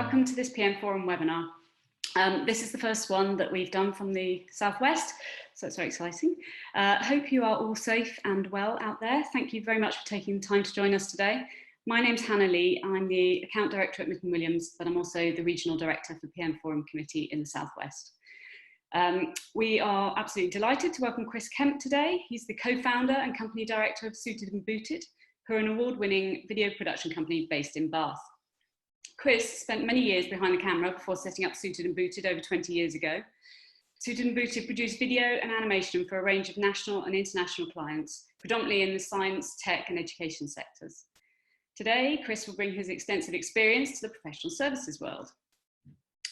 welcome to this PM Forum webinar. This is the first one that we've done from the Southwest, so it's very exciting. Hope you are all safe and well out there. Thank you very much for taking the time to join us today. My name's Hannah Lee. I'm the Account Director at Mitten Williams, but I'm also the Regional Director for the PM Forum Committee in the Southwest. We are absolutely delighted to welcome Chris Kemp today. He's the co-founder and company director of Suited and Booted, who are an award-winning video production company based in Bath. Chris spent many years behind the camera before setting up Suited and Booted over 20 years ago. Suited and Booted produced video and animation for a range of national and international clients, predominantly in the science, tech and education sectors. Today, Chris will bring his extensive experience to the professional services world.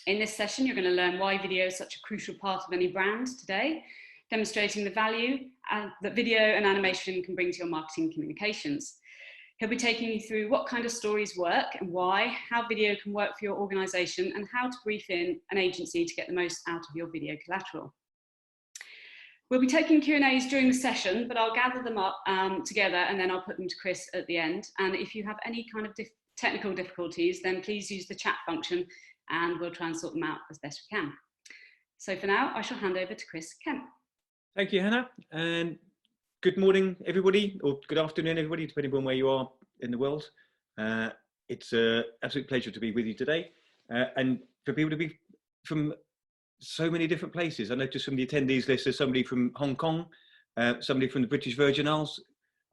In this session, you're going to learn why video is such a crucial part of any brand today, demonstrating the value that video and animation can bring to your marketing communications. He'll be taking you through what kind of stories work and why, how video can work for your organisation, and how to brief in an agency to get the most out of your video collateral. We'll be taking Q&As during the session, but I'll gather them up together and then I'll put them to Chris at the end. And if you have any kind of technical difficulties, then please use the chat function and we'll try and sort them out as best we can. So for now, I shall hand over to Chris Kemp. Thank you, Hannah. And good morning, everybody, or good afternoon, everybody, depending on where you are in the world. It's an absolute pleasure to be with you today. And for people to be from so many different places. I noticed from the attendees list, there's somebody from Hong Kong, somebody from the British Virgin Isles.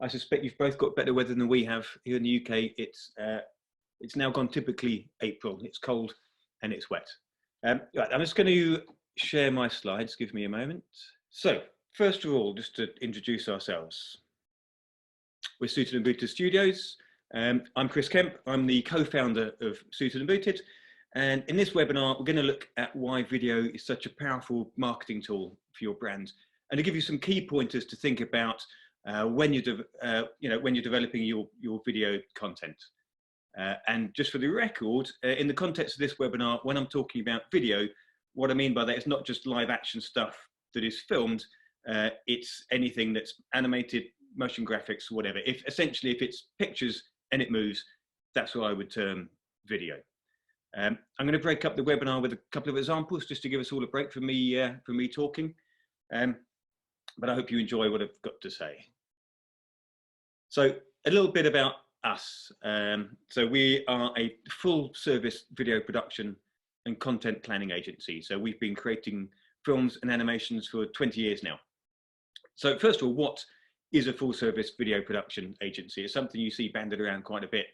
I suspect you've both got better weather than we have here in the UK. It's now gone typically April. It's cold and it's wet. Right, I'm just going to share my slides. Give me a moment. So, first of all, just to introduce ourselves. We're Suited and Booted Studios. I'm Chris Kemp. I'm the co-founder of Suited and Booted. And in this webinar, we're going to look at why video is such a powerful marketing tool for your brand, and to give you some key pointers to think about when you're developing your video content. And just for the record, in the context of this webinar, when I'm talking about video, what I mean by that is not just live action stuff that is filmed. It's anything that's animated, motion graphics, whatever. If it's pictures and it moves, that's what I would term video. I'm going to break up the webinar with a couple of examples just to give us all a break from me talking. But I hope you enjoy what I've got to say. So a little bit about us. So we are a full service video production and content planning agency. So we've been creating films and animations for 20 years now. So first of all, what is a full service video production agency? It's something you see banded around quite a bit.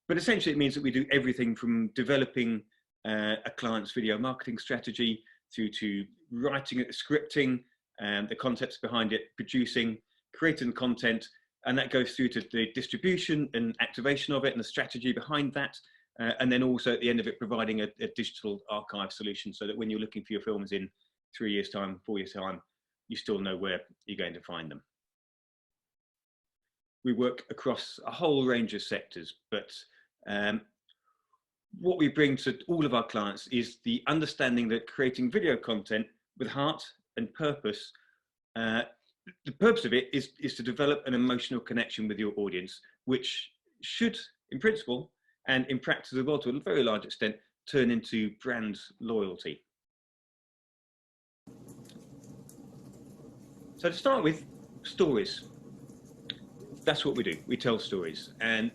But essentially it means that we do everything from developing a client's video marketing strategy through to writing it, scripting, the concepts behind it, producing, creating content, and that goes through to the distribution and activation of it and the strategy behind that. And then also at the end of it, providing a digital archive solution so that when you're looking for your films in 3 years' time, 4 years' time, you still know where you're going to find them. We work across a whole range of sectors, but what we bring to all of our clients is the understanding that creating video content with heart and purpose, the purpose of it is to develop an emotional connection with your audience, which should, in principle, and in practice as well, to a very large extent, turn into brand loyalty. So to start with, stories. That's what we do. We tell stories, and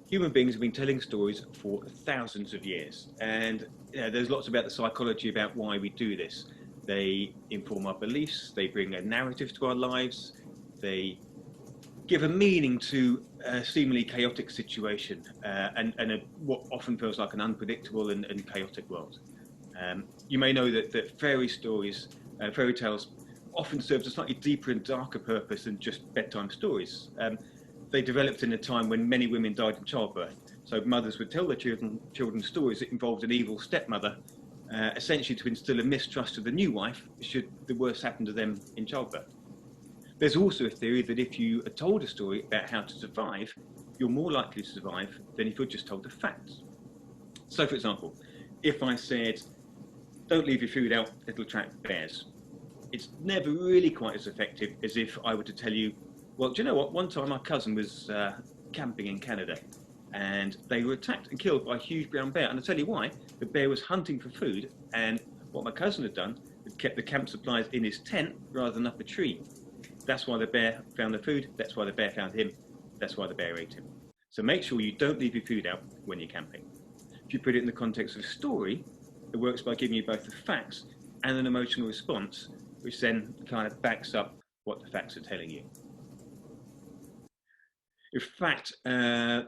human beings have been telling stories for thousands of years. And there's lots about the psychology about why we do this. They inform our beliefs, they bring a narrative to our lives, they give a meaning to a seemingly chaotic situation and what often feels like an unpredictable and chaotic world. You may know that fairy stories, fairy tales, often serves a slightly deeper and darker purpose than just bedtime stories. They developed in a time when many women died in childbirth. So mothers would tell their children stories that involved an evil stepmother, essentially to instill a mistrust of the new wife should the worst happen to them in childbirth. There's also a theory that if you are told a story about how to survive, you're more likely to survive than if you're just told the facts. So for example, if I said, don't leave your food out, it'll attract bears, it's never really quite as effective as if I were to tell you, well, do you know what? One time my cousin was camping in Canada and they were attacked and killed by a huge brown bear. And I'll tell you why. The bear was hunting for food, and what my cousin had done had kept the camp supplies in his tent rather than up a tree. That's why the bear found the food. That's why the bear found him. That's why the bear ate him. So make sure you don't leave your food out when you're camping. If you put it in the context of a story, it works by giving you both the facts and an emotional response, which then kind of backs up what the facts are telling you. In fact, a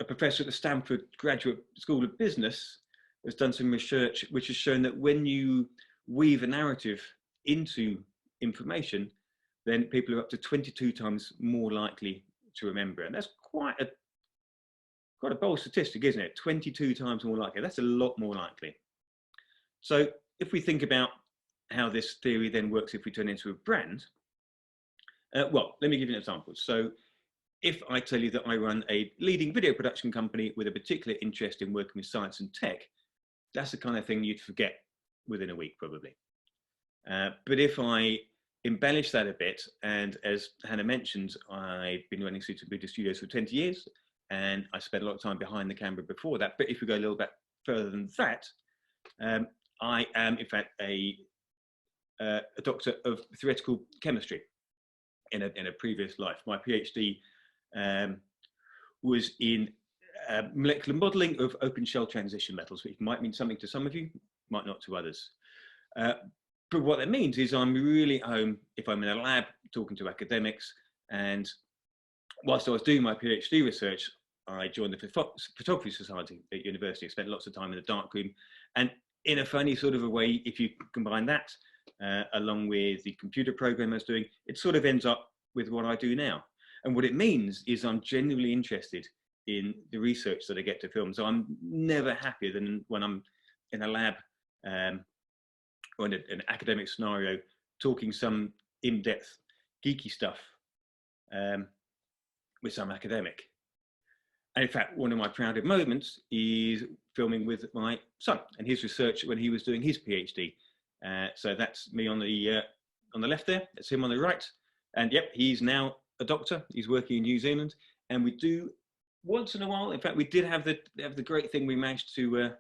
professor at the Stanford Graduate School of Business has done some research which has shown that when you weave a narrative into information, then people are up to 22 times more likely to remember it. And that's quite a bold statistic, isn't it? 22 times more likely. That's a lot more likely. So if we think about how this theory then works if we turn it into a brand, well, let me give you an example. So if I tell you that I run a leading video production company with a particular interest in working with science and tech, that's the kind of thing you'd forget within a week, probably. But if I embellish that a bit, and as Hannah mentioned, I've been running Suited Media Studios for 20 years, and I spent a lot of time behind the camera before that. But if we go a little bit further than that, I am, in fact, a doctor of theoretical chemistry in a previous life. My PhD was in molecular modeling of open shell transition metals, which might mean something to some of you, might not to others. But what that means is I'm really at home if I'm in a lab talking to academics. And whilst I was doing my PhD research, I joined the Photography Society at university. I spent lots of time in the darkroom. And in a funny sort of a way, if you combine that along with the computer program I was doing, it sort of ends up with what I do now. And what it means is I'm genuinely interested in the research that I get to film. So I'm never happier than when I'm in a lab or in an academic scenario talking some in-depth geeky stuff with some academic. And in fact, one of my proudest moments is filming with my son and his research when he was doing his PhD. So that's me on the left there, that's him on the right. And yep, he's now a doctor, he's working in New Zealand. And we do once in a while, in fact, we did have the great thing, we managed to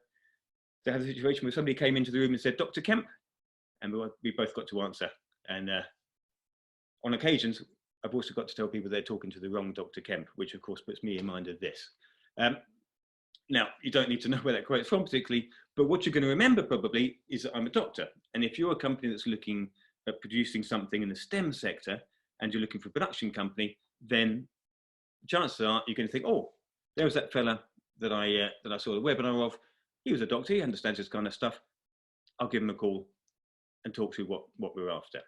have a situation where somebody came into the room and said, Dr. Kemp, and we both got to answer. And on occasions, I've also got to tell people they're talking to the wrong Dr. Kemp, which of course puts me in mind of this. Now, you don't need to know where that quote's from particularly, but what you're going to remember probably is that I'm a doctor. And if you're a company that's looking at producing something in the STEM sector and you're looking for a production company, then chances are you're going to think, oh, there was that fella that I saw the webinar of. He was a doctor, he understands this kind of stuff. I'll give him a call and talk through what we're after.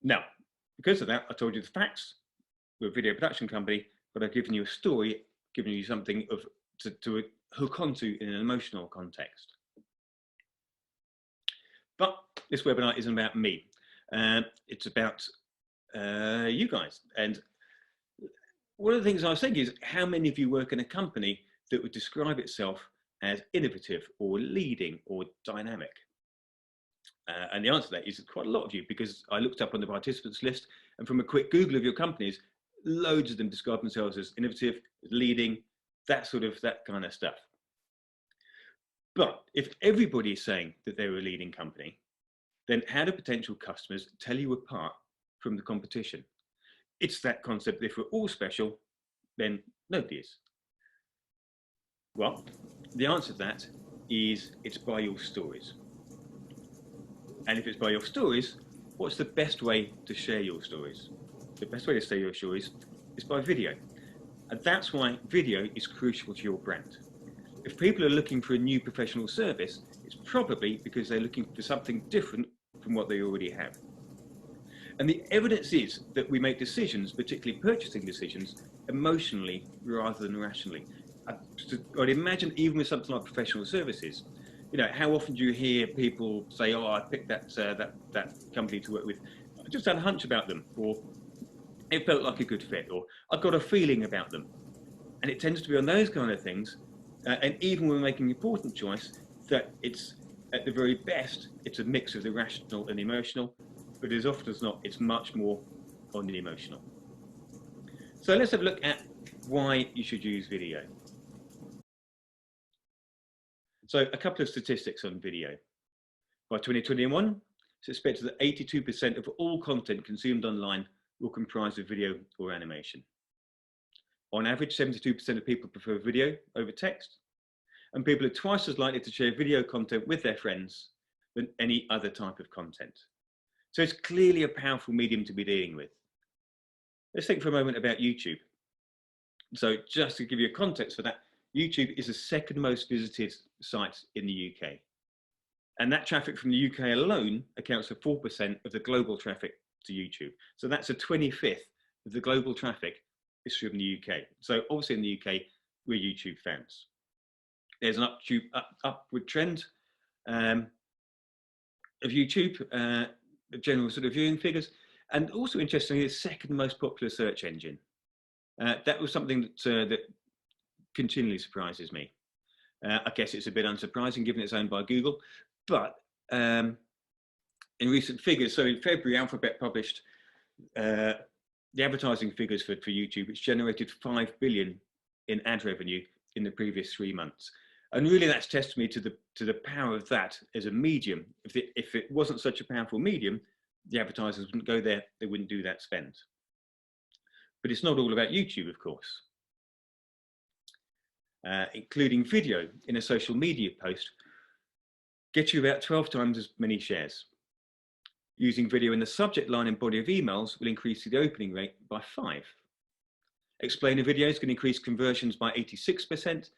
Now, because of that, I told you the facts. We're a video production company, but I've given you a story, given you something to hook onto in an emotional context. But this webinar isn't about me. It's about you guys. And one of the things I was thinking is how many of you work in a company that would describe itself as innovative or leading or dynamic? And the answer to that is quite a lot of you, because I looked up on the participants list, and from a quick Google of your companies, loads of them describe themselves as innovative, leading, that kind of stuff. But if everybody is saying that they're a leading company, then how do potential customers tell you apart from the competition? It's that concept that if we're all special, then nobody is. Well, the answer to that is it's by your stories. And if it's by your stories, what's the best way to share your stories? The best way to share your stories is by video. And that's why video is crucial to your brand. If people are looking for a new professional service, it's probably because they're looking for something different from what they already have. And the evidence is that we make decisions, particularly purchasing decisions, emotionally rather than rationally. I'd imagine even with something like professional services, you know, how often do you hear people say, oh, I picked that company to work with, I just had a hunch about them, or it felt like a good fit, or I've got a feeling about them. And it tends to be on those kind of things, and even when we're making an important choice, that it's, at the very best, it's a mix of the rational and the emotional, but as often as not, it's much more on the emotional. So let's have a look at why you should use video. So a couple of statistics on video. By 2021, it's expected that 82% of all content consumed online will comprise of video or animation. On average, 72% of people prefer video over text, and people are twice as likely to share video content with their friends than any other type of content. So it's clearly a powerful medium to be dealing with. Let's think for a moment about YouTube. So just to give you a context for that, YouTube is the second most visited site in the UK. And that traffic from the UK alone accounts for 4% of the global traffic to YouTube. So that's a 25th of the global traffic is from the UK. So obviously in the UK, we're YouTube fans. There's an upward trend of YouTube, the general sort of viewing figures, and also interestingly, the second most popular search engine. That was something that continually surprises me. I guess it's a bit unsurprising given it's owned by Google, but in recent figures, so in February, Alphabet published the advertising figures for YouTube, which generated 5 billion in ad revenue in the previous 3 months. And really that's testimony to the power of that as a medium. If it wasn't such a powerful medium, the advertisers wouldn't go there, they wouldn't do that spend. But it's not all about YouTube, of course. Including video in a social media post gets you about 12 times as many shares. Using video in the subject line and body of emails will increase the opening rate by 5. Explainer videos can increase conversions by 86%,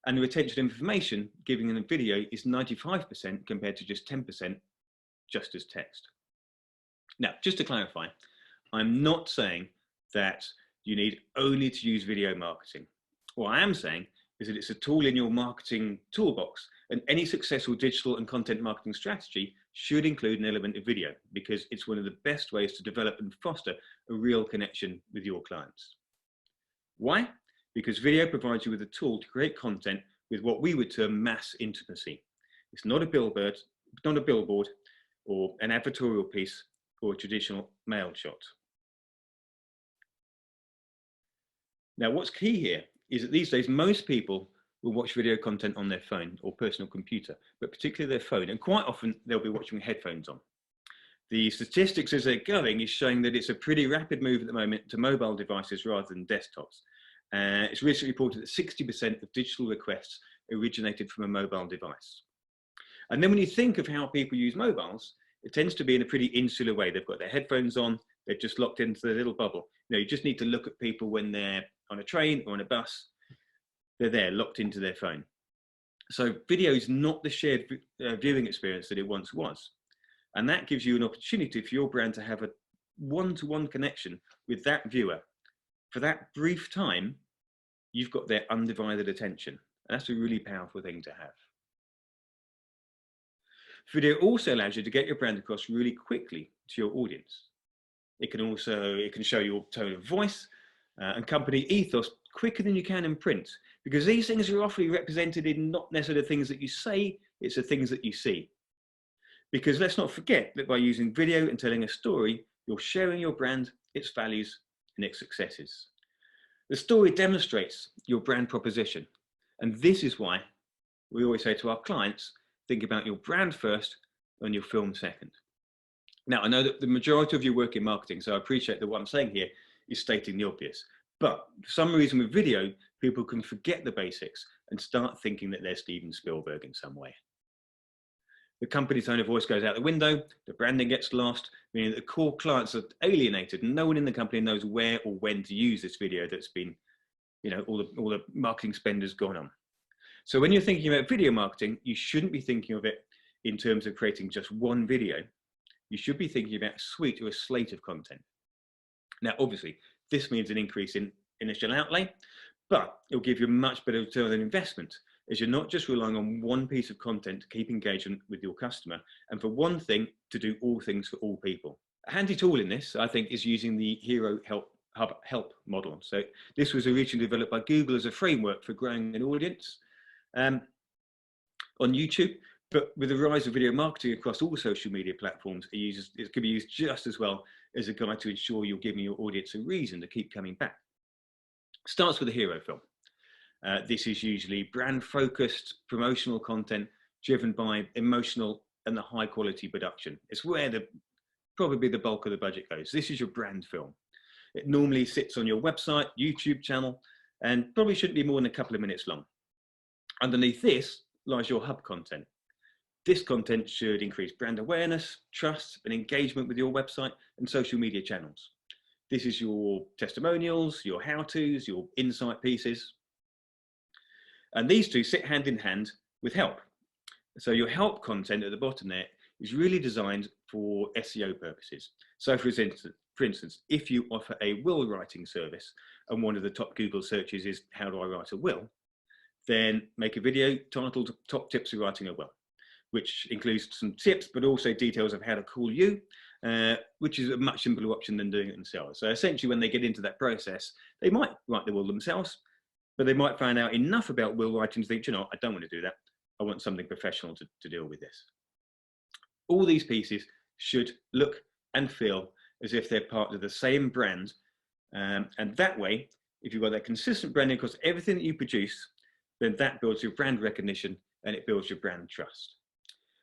and the retention of information given in a video is 95% compared to just 10% just as text. Now, just to clarify, I'm not saying that you need only to use video marketing. What I am saying is that it's a tool in your marketing toolbox, and any successful digital and content marketing strategy should include an element of video because it's one of the best ways to develop and foster a real connection with your clients. Why? Because video provides you with a tool to create content with what we would term mass intimacy. It's not a billboard or an advertorial piece or a traditional mail shot. Now, what's key here is that these days, most people will watch video content on their phone or personal computer, but particularly their phone. And quite often they'll be watching headphones on. The statistics as they're going is showing that it's a pretty rapid move at the moment to mobile devices rather than desktops. It's recently reported that 60% of digital requests originated from a mobile device. And then when you think of how people use mobiles, it tends to be in a pretty insular way. They've got their headphones on, they're just locked into their little bubble. You just need to look at people when they're on a train or on a bus, they're there locked into their phone. So video is not the shared viewing experience that it once was. And that gives you an opportunity for your brand to have a one-to-one connection with that viewer. For that brief time, you've got their undivided attention. And that's a really powerful thing to have. Video also allows you to get your brand across really quickly to your audience. It can show your tone of voice and company ethos quicker than you can in print, because these things are often represented in not necessarily the things that you say, it's the things that you see. Because let's not forget that by using video and telling a story, you're sharing your brand, its values, and its successes. The story demonstrates your brand proposition. And this is why we always say to our clients, think about your brand first and your film second. Now, I know that the majority of you work in marketing, so I appreciate that what I'm saying here is stating the obvious. But for some reason with video, people can forget the basics and start thinking that they're Steven Spielberg in some way. The company tone of voice goes out the window, the branding gets lost, meaning that the core clients are alienated and no one in the company knows where or when to use this video that's been, all the marketing spend has gone on. So when you're thinking about video marketing, you shouldn't be thinking of it in terms of creating just one video. You should be thinking about a suite or a slate of content. Now, obviously, this means an increase in initial outlay, but it'll give you a much better return on investment, as you're not just relying on one piece of content to keep engagement with your customer, and for one thing, to do all things for all people. A handy tool in this, I think, is using the Hero Help model. So this was originally developed by Google as a framework for growing an audience on YouTube, but with the rise of video marketing across all social media platforms, it can be used just as well as a guide to ensure you're giving your audience a reason to keep coming back. Starts with a hero film. This is usually brand focused promotional content driven by emotional and the high quality production. It's where probably the bulk of the budget goes. This is your brand film. It normally sits on your website, YouTube channel, and probably shouldn't be more than a couple of minutes long. Underneath this lies your hub content. This content should increase brand awareness, trust, and engagement with your website and social media channels. This is your testimonials, your how-tos, your insight pieces. And these two sit hand in hand with help. So your help content at the bottom there is really designed for SEO purposes. So for instance, if you offer a will writing service and one of the top Google searches is how do I write a will, then make a video titled Top Tips for Writing a Will, which includes some tips, but also details of how to call you, which is a much simpler option than doing it themselves. So essentially when they get into that process, they might write the will themselves, but they might find out enough about will writing to think, you know, I don't want to do that. I want something professional to deal with this. All these pieces should look and feel as if they're part of the same brand. And that way, if you've got that consistent branding across everything that you produce, then that builds your brand recognition and it builds your brand trust.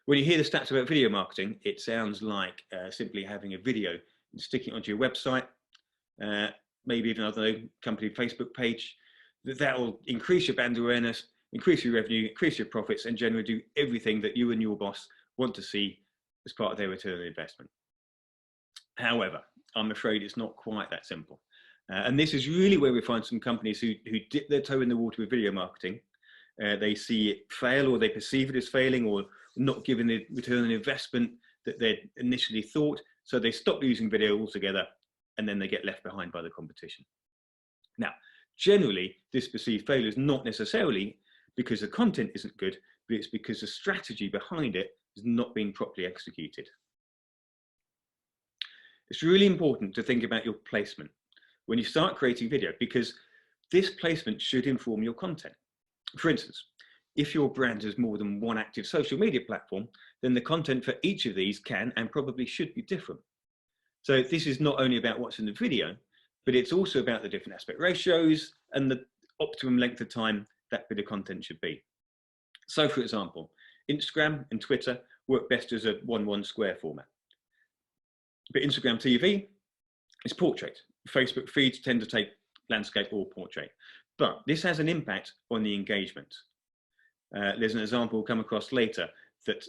When you hear the stats about video marketing, it sounds like simply having a video and sticking it onto your website, maybe even another company Facebook page. That will increase your brand awareness, increase your revenue, increase your profits, and generally do everything that you and your boss want to see as part of their return on investment. However, I'm afraid it's not quite that simple. And this is really where we find some companies who dip their toe in the water with video marketing. They see it fail, or they perceive it as failing, or not giving the return on investment that they initially thought. So they stop using video altogether, and then they get left behind by the competition. Now, generally, this perceived failure is not necessarily because the content isn't good, but it's because the strategy behind it has not been properly executed. It's really important to think about your placement when you start creating video, because this placement should inform your content. For instance, if your brand has more than one active social media platform, then the content for each of these can and probably should be different. So this is not only about what's in the video, but it's also about the different aspect ratios and the optimum length of time that bit of content should be. So for example, Instagram and Twitter work best as a 1:1 square format. But Instagram TV is portrait. Facebook feeds tend to take landscape or portrait. But this has an impact on the engagement. There's an example we'll come across later that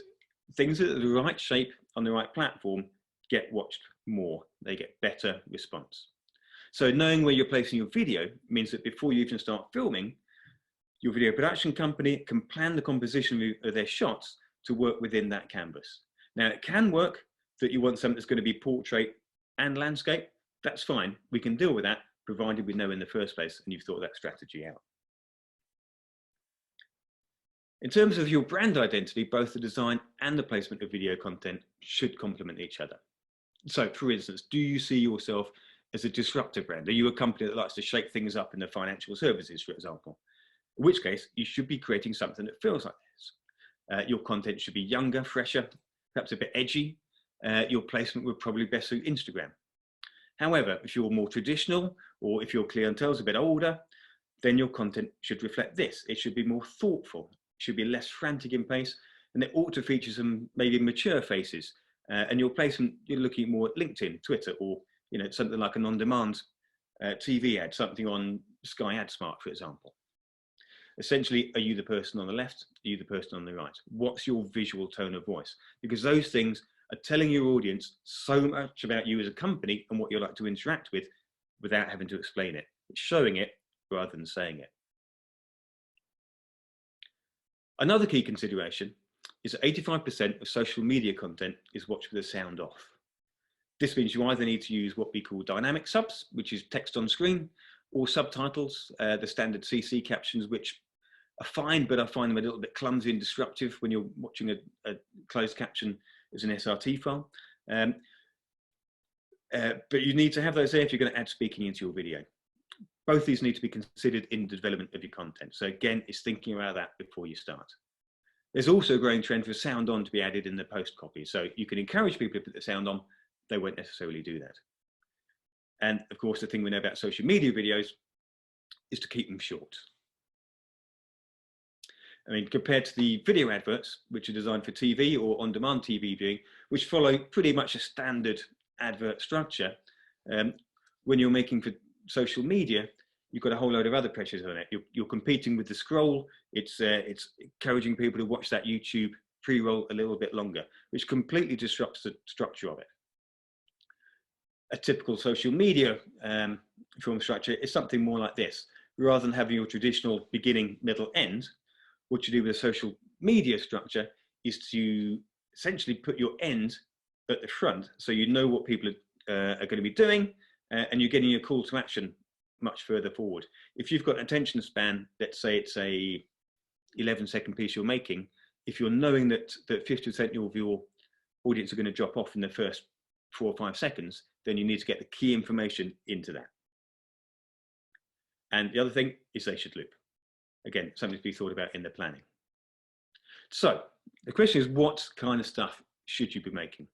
things that are the right shape on the right platform get watched more. They get better response. So knowing where you're placing your video means that before you even start filming, your video production company can plan the composition of their shots to work within that canvas. Now, it can work that you want something that's going to be portrait and landscape. That's fine. We can deal with that, provided we know in the first place and you've thought that strategy out. In terms of your brand identity, both the design and the placement of video content should complement each other. So, for instance, do you see yourself as a disruptive brand? Are you a company that likes to shake things up in the financial services, for example? In which case, you should be creating something that feels like this. Your content should be younger, fresher, perhaps a bit edgy. Your placement would probably best suit Instagram. However, if you're more traditional, or if your clientele is a bit older, then your content should reflect this. It should be more thoughtful. It should be less frantic in pace, and it ought to feature some maybe mature faces. And your placement, you're looking more at LinkedIn, Twitter, or something like an on-demand TV ad, something on Sky AdSmart, for example. Essentially, are you the person on the left? Are you the person on the right? What's your visual tone of voice? Because those things are telling your audience so much about you as a company and what you like to interact with without having to explain it. It's showing it rather than saying it. Another key consideration is that 85% of social media content is watched with the sound off. This means you either need to use what we call dynamic subs, which is text on screen, or subtitles, the standard CC captions, which are fine, but I find them a little bit clumsy and disruptive when you're watching a closed caption as an SRT file. But you need to have those there if you're going to add speaking into your video. Both these need to be considered in the development of your content. So again, it's thinking about that before you start. There's also a growing trend for sound on to be added in the post copy. So you can encourage people to put the sound on, they won't necessarily do that. And of course, the thing we know about social media videos, is to keep them short. I mean, compared to the video adverts, which are designed for TV or on-demand TV viewing, which follow pretty much a standard advert structure, when you're making for social media, you've got a whole load of other pressures on it. You're competing with the scroll. It's encouraging people to watch that YouTube pre-roll a little bit longer, which completely disrupts the structure of it. A typical social media film structure is something more like this. Rather than having your traditional beginning, middle, end, what you do with a social media structure is to essentially put your end at the front, so you know what people are going to be doing, and you're getting your call to action much further forward. If you've got an attention span, let's say it's a 11-second piece you're making, if you're knowing that 50% of your audience are going to drop off in the first 4 or 5 seconds, then you need to get the key information into that. And the other thing is they should loop. Again, something to be thought about in the planning. So the question is, what kind of stuff should you be making?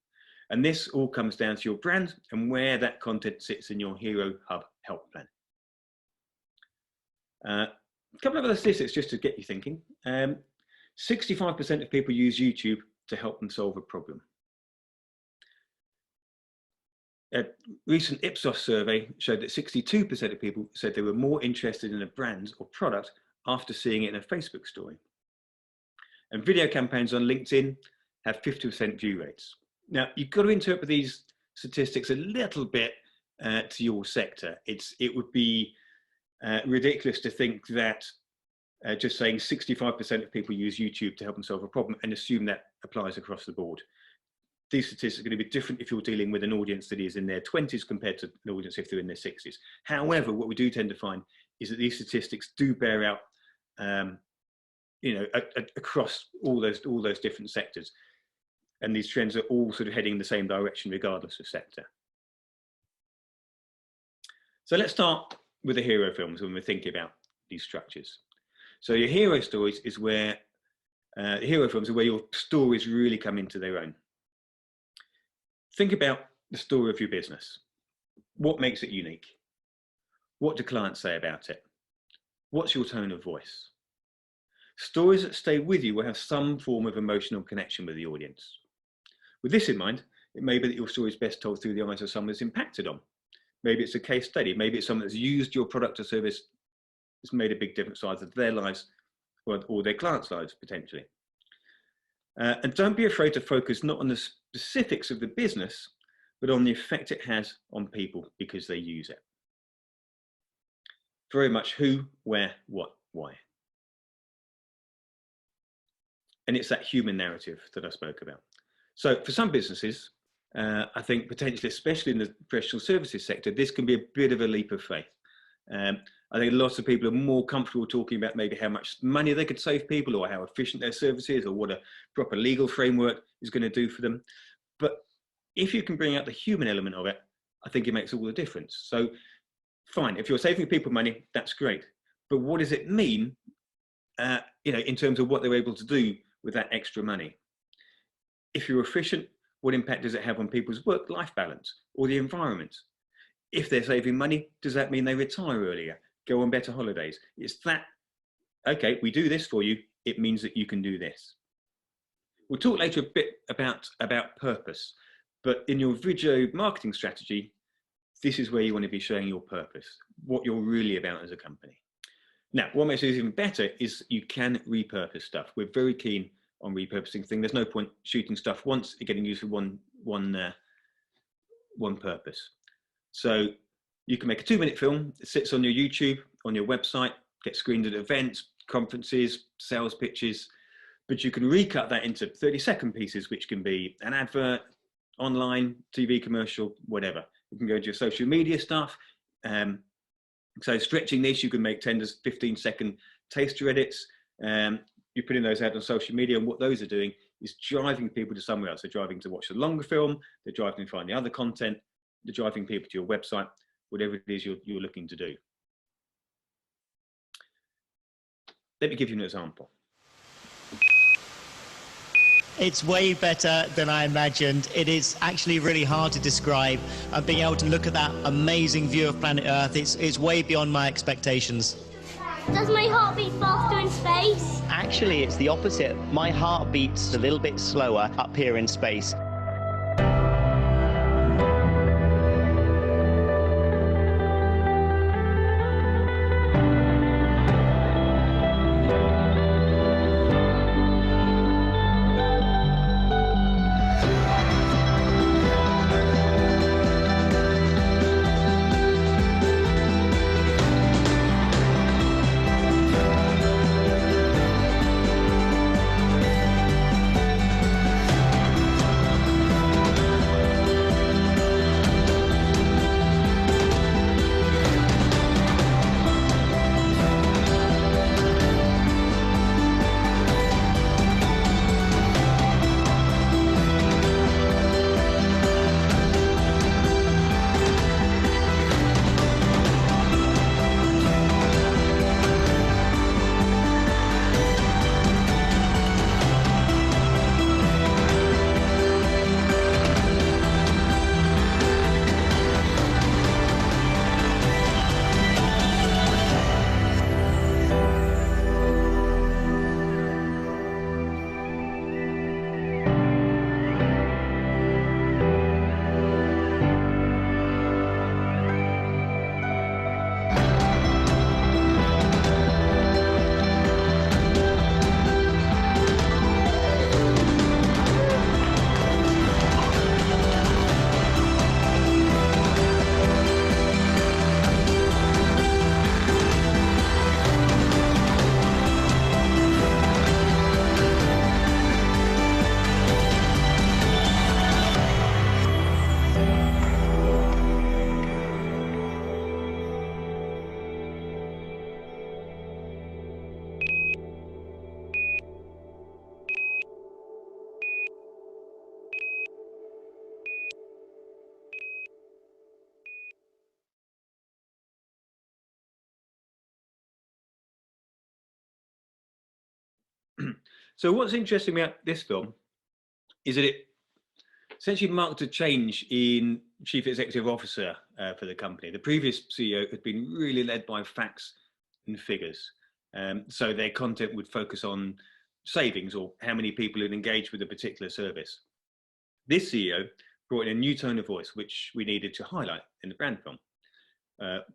And this all comes down to your brand and where that content sits in your Hero Hub help plan. A couple of other statistics just to get you thinking. 65% of people use YouTube to help them solve a problem. A recent Ipsos survey showed that 62% of people said they were more interested in a brand or product after seeing it in a Facebook story. And video campaigns on LinkedIn have 50% view rates. Now, you've got to interpret these statistics a little bit to your sector. It would be ridiculous to think that just saying 65% of people use YouTube to help them solve a problem and assume that applies across the board. These statistics are going to be different if you're dealing with an audience that is in their 20s compared to an audience if they're in their 60s. However, what we do tend to find is that these statistics do bear out, across all those different sectors, and these trends are all sort of heading in the same direction regardless of sector. So let's start with the hero films when we're thinking about these structures. So your hero stories is where hero films are where your stories really come into their own. Think about the story of your business. What makes it unique? What do clients say about it? What's your tone of voice? Stories that stay with you will have some form of emotional connection with the audience. With this in mind, it may be that your story is best told through the eyes of someone that's impacted on. Maybe it's a case study. Maybe it's someone that's used your product or service, that's made a big difference either to their lives or their clients' lives, potentially. And don't be afraid to focus not on the specifics of the business, but on the effect it has on people because they use it. Very much who, where, what, why. And it's that human narrative that I spoke about. So for some businesses, I think potentially, especially in the professional services sector, this can be a bit of a leap of faith. I think lots of people are more comfortable talking about maybe how much money they could save people or how efficient their service is or what a proper legal framework is going to do for them. But if you can bring out the human element of it, I think it makes all the difference. So fine, if you're saving people money, that's great. But what does it mean, in terms of what they're able to do with that extra money? If you're efficient, what impact does it have on people's work-life balance or the environment? If they're saving money, does that mean they retire earlier, go on better holidays? It's that, okay, we do this for you, it means that you can do this. We'll talk later a bit about purpose, but in your video marketing strategy, this is where you want to be showing your purpose, what you're really about as a company. Now, what makes this even better is you can repurpose stuff. We're very keen on repurposing things. There's no point shooting stuff once and getting used for one purpose. So you can make a 2-minute film that sits on your YouTube, on your website, get screened at events, conferences, sales pitches, but you can recut that into 30-second pieces, which can be an advert, online, TV commercial, whatever. You can go into your social media stuff. So stretching this, you can make 10 to 15-second taster edits. You're putting those out on social media, and what those are doing is driving people to somewhere else. They're driving to watch the longer film, they're driving to find the other content, they're driving people to your website, whatever it is you're looking to do. Let me give you an example. It's way better than I imagined. It is actually really hard to describe. Being able to look at that amazing view of planet Earth, it's way beyond my expectations. Does my heart beat faster in space? Actually, it's the opposite. My heart beats a little bit slower up here in space. So what's interesting about this film is that it essentially marked a change in chief executive officer for the company. The previous CEO had been really led by facts and figures. So their content would focus on savings or how many people had engaged with a particular service. This CEO brought in a new tone of voice, which we needed to highlight in the brand film.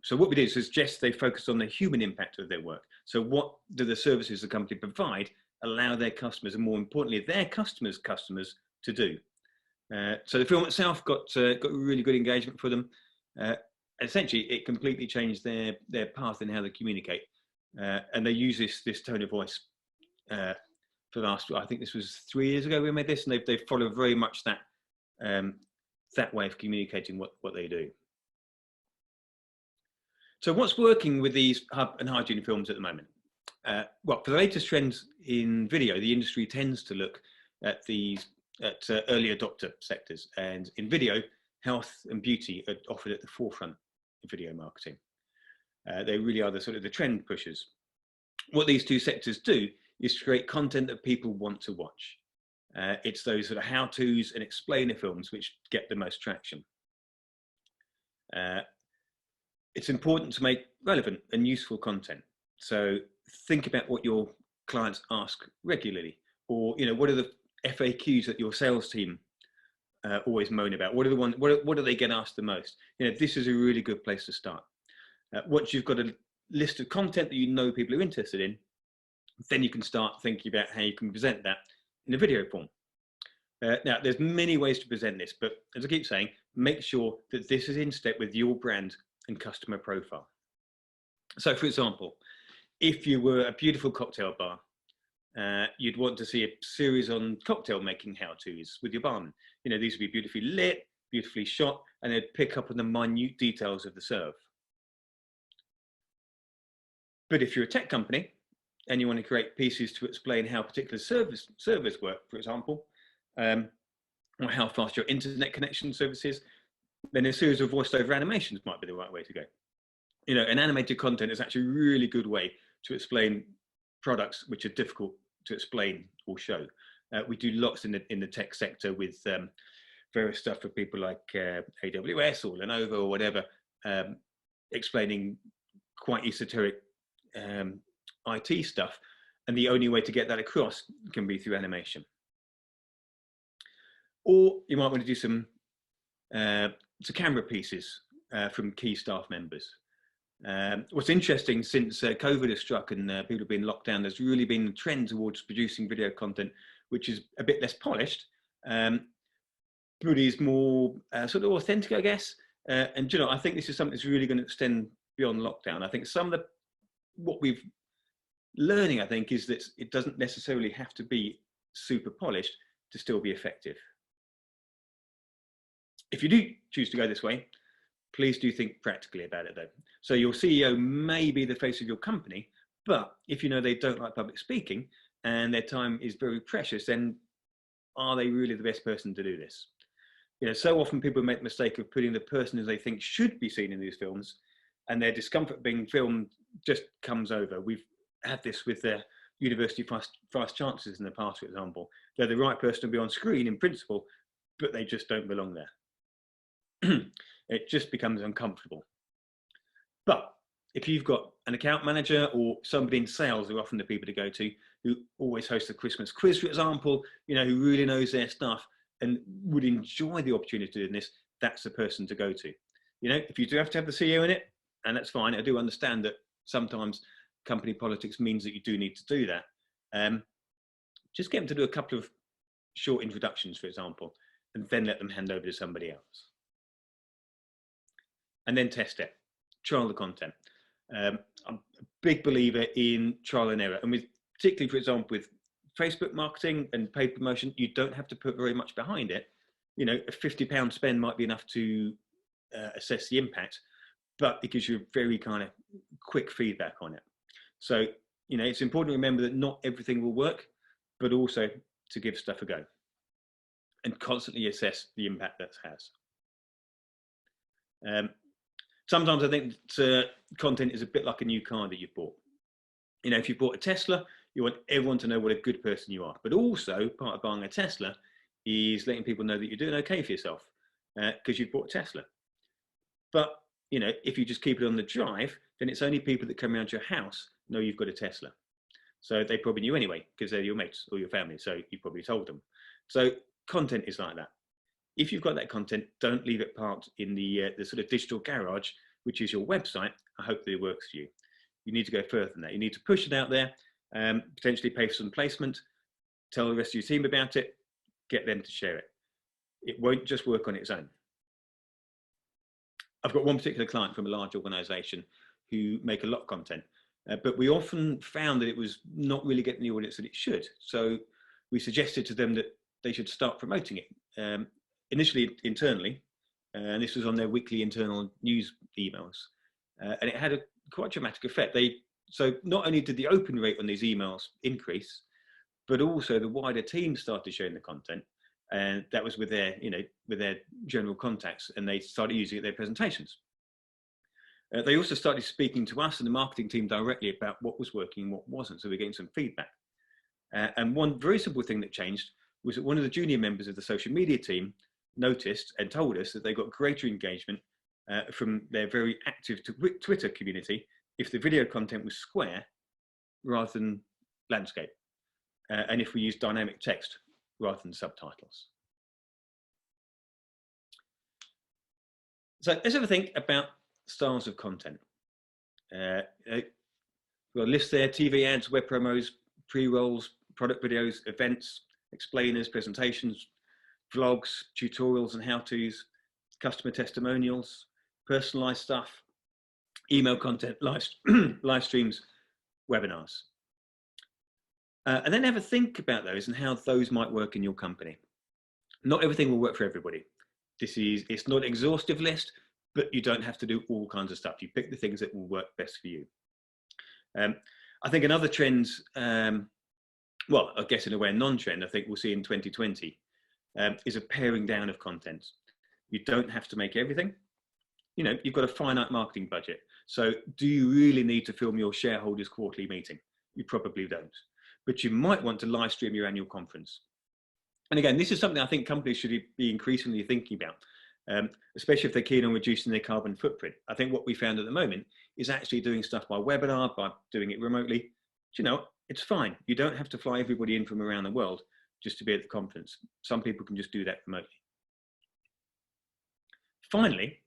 So what we did is suggest they focused on the human impact of their work. So what do the services the company provide allow their customers, and more importantly, their customers' customers to do? So the film itself got really good engagement for them. Essentially, it completely changed their path in how they communicate, and they use this tone of voice for the last. I think this was 3 years ago we made this, and they follow very much that way of communicating what they do. So what's working with these hub and hygiene films at the moment? Well, for the latest trends in video, the industry tends to look at early adopter sectors, and in video, health and beauty are often at the forefront of video marketing. They really are the trend pushers. What these two sectors do is create content that people want to watch. It's those sort of how-tos and explainer films which get the most traction. It's important to make relevant and useful content. So think about what your clients ask regularly, or what are the FAQs that your sales team always moan about? What do they get asked the most? This is a really good place to start. Once you've got a list of content that people are interested in, then you can start thinking about how you can present that in a video form. Now, there's many ways to present this, but as I keep saying, make sure that this is in step with your brand and customer profile. So, for example, if you were a beautiful cocktail bar, you'd want to see a series on cocktail making how-tos with your barman. These would be beautifully lit, beautifully shot, and they'd pick up on the minute details of the serve. But if you're a tech company and you want to create pieces to explain how particular servers work, for example, or how fast your internet connection service is, then a series of voiced over animations might be the right way to go. An animated content is actually a really good way to explain products which are difficult to explain or show. We do lots in the tech sector with various stuff for people like AWS or Lenovo or whatever, explaining quite esoteric IT stuff. And the only way to get that across can be through animation. Or you might want to do some camera pieces from key staff members. What's interesting, since COVID has struck and people have been locked down, there's really been a trend towards producing video content, which is a bit less polished, but is more sort of authentic, I guess. And you know, I think this is something that's really going to extend beyond lockdown. I think some of what we've learning, I think, is that it doesn't necessarily have to be super polished to still be effective. If you do choose to go this way, please do think practically about it though. So your CEO may be the face of your company, but if you know they don't like public speaking and their time is very precious, then are they really the best person to do this? You know, so often people make the mistake of putting the person who they think should be seen in these films, and their discomfort being filmed just comes over. We've had this with the university vice chancellors in the past, for example. They're the right person to be on screen in principle, but they just don't belong there. It just becomes uncomfortable. But if you've got an account manager or somebody in sales, who are often the people to go to, who always host the Christmas quiz, for example, you know, who really knows their stuff and would enjoy the opportunity in this, that's the person to go to. You know, if you do have to have the CEO in it, and that's fine, I do understand that sometimes company politics means that you do need to do that. Just get them to do a couple of short introductions, for example, and then let them hand over to somebody else. And then test it, trial the content. I'm a big believer in trial and error. And with, particularly, for example, with Facebook marketing and paid promotion, you don't have to put very much behind it. You know, a £50 spend might be enough to assess the impact, but it gives you a very kind of quick feedback on it. So, you know, it's important to remember that not everything will work, but also to give stuff a go and constantly assess the impact that has. Sometimes I think that, content is a bit like a new car that you've bought. You know, if you bought a Tesla, you want everyone to know what a good person you are. But also, part of buying a Tesla is letting people know that you're doing okay for yourself because you've bought a Tesla. But, you know, if you just keep it on the drive, then it's only people that come around your house know you've got a Tesla. So they probably knew anyway, because they're your mates or your family. So you probably told them. So content is like that. If you've got that content, don't leave it parked in the sort of digital garage, which is your website. I hope that it works for you. You need to go further than that. You need to push it out there, potentially pay for some placement, tell the rest of your team about it, get them to share it. It won't just work on its own. I've got one particular client from a large organization who make a lot of content, but we often found that it was not really getting the audience that it should. So we suggested to them that they should start promoting it. Initially internally, and this was on their weekly internal news emails, and it had a quite dramatic effect. So not only did the open rate on these emails increase, but also the wider team started sharing the content, and that was with their, you know, with their general contacts, and they started using it in their presentations. They also started speaking to us and the marketing team directly about what was working and what wasn't, so we're getting some feedback. And one very simple thing that changed was that one of the junior members of the social media team noticed and told us that they got greater engagement from their very active Twitter community if the video content was square rather than landscape, and if we use dynamic text rather than subtitles. So let's have a think about styles of content. We've got a list there: TV ads, web promos, pre-rolls, product videos, events, explainers, presentations, vlogs, tutorials and how-tos, customer testimonials, personalized stuff, email content, live streams, webinars. And then have a think about those and how those might work in your company. Not everything will work for everybody. It's not an exhaustive list, but you don't have to do all kinds of stuff. You pick the things that will work best for you. I think another trend, well, I guess in a way a non-trend, I think we'll see in 2020, is a paring down of content. You don't have to make everything. You know, you've got a finite marketing budget. So do you really need to film your shareholders' quarterly meeting? You probably don't. But you might want to live stream your annual conference. And again, this is something I think companies should be increasingly thinking about, especially if they're keen on reducing their carbon footprint. I think what we found at the moment is actually doing stuff by webinar, by doing it remotely. Do you know, it's fine. You don't have to fly everybody in from around the world just to be at the conference. Some people can just do that remotely. Finally,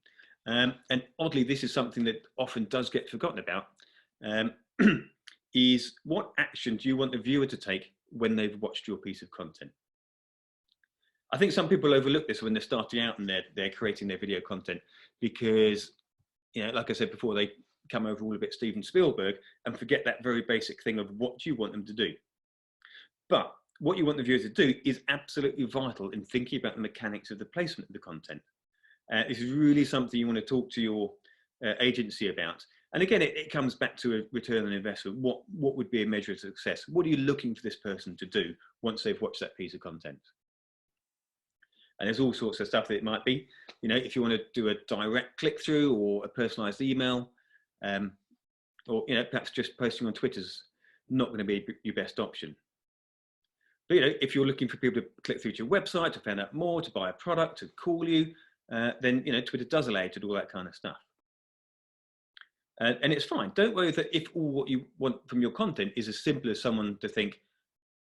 and oddly, this is something that often does get forgotten about, is what action do you want the viewer to take when they've watched your piece of content? I think some people overlook this when they're starting out and they're creating their video content because, you know, like I said before, they come over all a bit Steven Spielberg and forget that very basic thing of what you want them to do. But what you want the viewers to do is absolutely vital in thinking about the mechanics of the placement of the content. This is really something you want to talk to your agency about. And again, it comes back to a return on investment. What would be a measure of success? What are you looking for this person to do once they've watched that piece of content? And there's all sorts of stuff that it might be. You know, if you want to do a direct click through or a personalized email, or, you know, perhaps just posting on Twitter's not going to be your best option. But, you know, if you're looking for people to click through to your website, to find out more, to buy a product, to call you, then, you know, Twitter does allow you to do all that kind of stuff. And it's fine. Don't worry that if all what you want from your content is as simple as someone to think,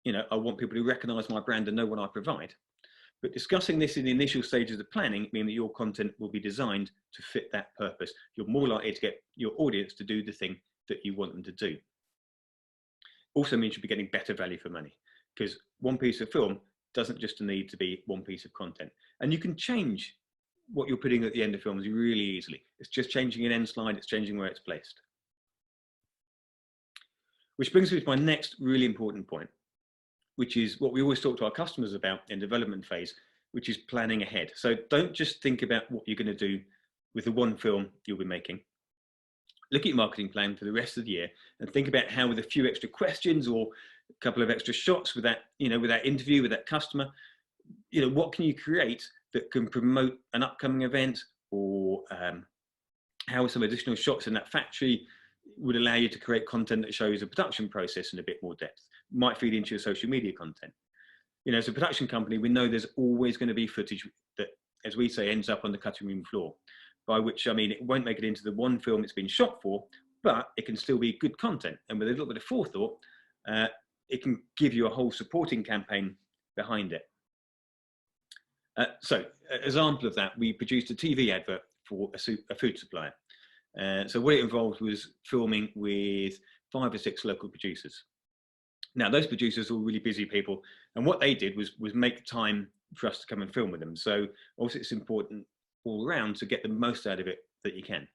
you know, I want people to recognize my brand and know what I provide. But discussing this in the initial stages of planning mean that your content will be designed to fit that purpose. You're more likely to get your audience to do the thing that you want them to do. Also means you'll be getting better value for money, because one piece of film doesn't just need to be one piece of content. And you can change what you're putting at the end of films really easily. It's just changing an end slide, it's changing where it's placed. Which brings me to my next really important point, which is what we always talk to our customers about in development phase, which is planning ahead. So don't just think about what you're going to do with the one film you'll be making. Look at your marketing plan for the rest of the year and think about how, with a few extra questions or a couple of extra shots with that, you know, with that interview with that customer, you know, what can you create that can promote an upcoming event, or how some additional shots in that factory would allow you to create content that shows a production process in a bit more depth. Might feed into your social media content. You know, as a production company, we know there's always going to be footage that, as we say, ends up on the cutting room floor, by which I mean it won't make it into the one film it's been shot for, but it can still be good content. And with a little bit of forethought, it can give you a whole supporting campaign behind it. So, an example of that, we produced a TV advert for a food supplier. So what it involved was filming with 5 or 6 local producers. Now, those producers were really busy people, and what they did was make time for us to come and film with them. So also it's important all around to get the most out of it that you can.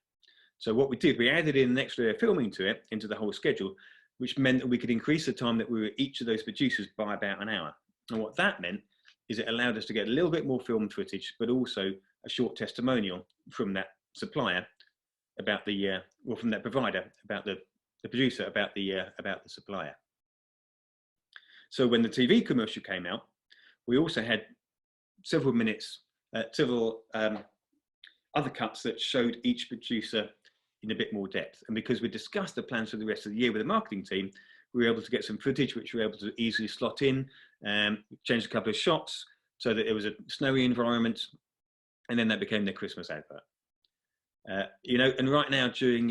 So what we did, we added in an extra filming to it, into the whole schedule, which meant that we could increase the time that we were at each of those producers by about an hour. And what that meant is it allowed us to get a little bit more film footage, but also a short testimonial from that supplier about the, or from that provider about the producer about the supplier. So when the TV commercial came out, we also had several minutes, several other cuts that showed each producer in a bit more depth. And because we discussed the plans for the rest of the year with the marketing team, we were able to get some footage which we were able to easily slot in, change a couple of shots so that it was a snowy environment, and then that became their Christmas advert. You know, and right now during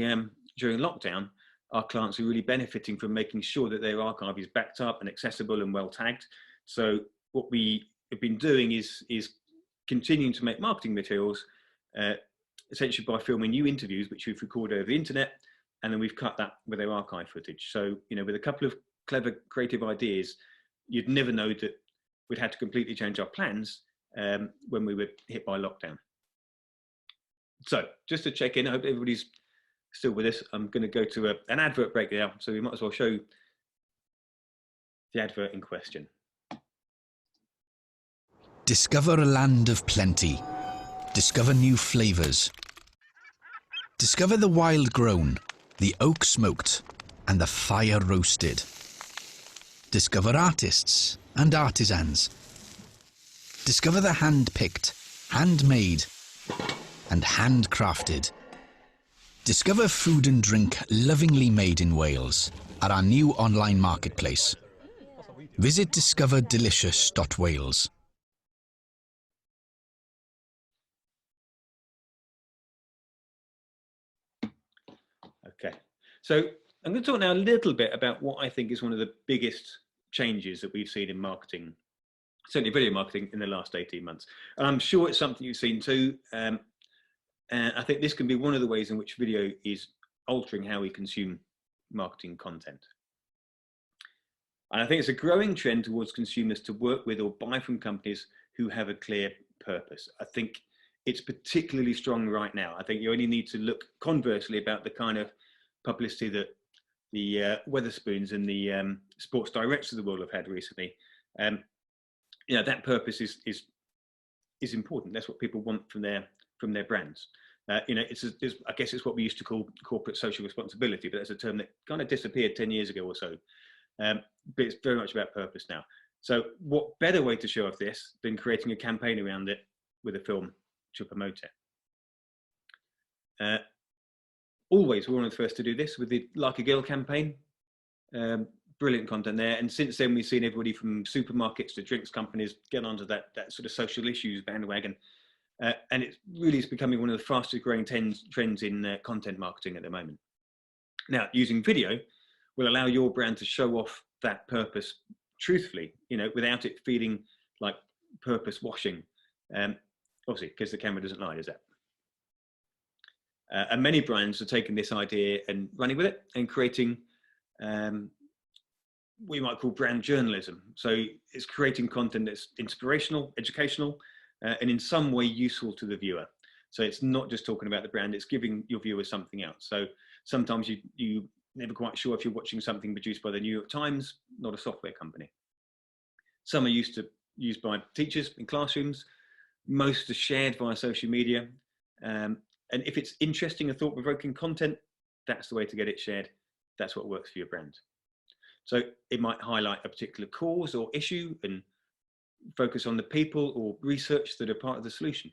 lockdown, our clients are really benefiting from making sure that their archive is backed up and accessible and well tagged. So what we have been doing is continuing to make marketing materials, essentially by filming new interviews, which we've recorded over the internet, and then we've cut that with their archive footage. So, you know, with a couple of clever creative ideas, you'd never know that we'd had to completely change our plans when we were hit by lockdown. So just to check in, I hope everybody's still with us. I'm going to go to an advert break now, so we might as well show the advert in question. Discover a land of plenty. Discover new flavours. Discover the wild grown, the oak smoked, and the fire roasted. Discover artists and artisans. Discover the hand-picked, handmade, and handcrafted. Discover food and drink lovingly made in Wales at our new online marketplace. Visit discoverdelicious.wales So I'm going to talk now a little bit about what I think is one of the biggest changes that we've seen in marketing, certainly video marketing, in the last 18 months. And I'm sure it's something you've seen too. And I think this can be one of the ways in which video is altering how we consume marketing content. And I think it's a growing trend towards consumers to work with or buy from companies who have a clear purpose. I think it's particularly strong right now. I think you only need to look conversely about the kind of publicity that the Weatherspoons and the sports directors of the world have had recently. You know, that purpose is important. That's what people want from their brands. You know, I guess it's what we used to call corporate social responsibility, but that's a term that kind of disappeared 10 years ago or so. But it's very much about purpose now. So what better way to show off this than creating a campaign around it with a film to promote it? Always, we're one of the first to do this with the Like a Girl campaign. Brilliant content there. And since then, we've seen everybody from supermarkets to drinks companies get onto that sort of social issues bandwagon. And it really is becoming one of the fastest growing trends in content marketing at the moment. Now, using video will allow your brand to show off that purpose truthfully, you know, without it feeling like purpose washing. Obviously, because the camera doesn't lie, does it? And many brands are taking this idea and running with it and creating what you might call brand journalism. So it's creating content that's inspirational, educational, and in some way useful to the viewer. So it's not just talking about the brand, it's giving your viewers something else. So sometimes you never quite sure if you're watching something produced by the New York Times, not a software company. Some are used by teachers in classrooms. Most are shared via social media. And if it's interesting and thought-provoking content, that's the way to get it shared. That's what works for your brand. So it might highlight a particular cause or issue and focus on the people or research that are part of the solution.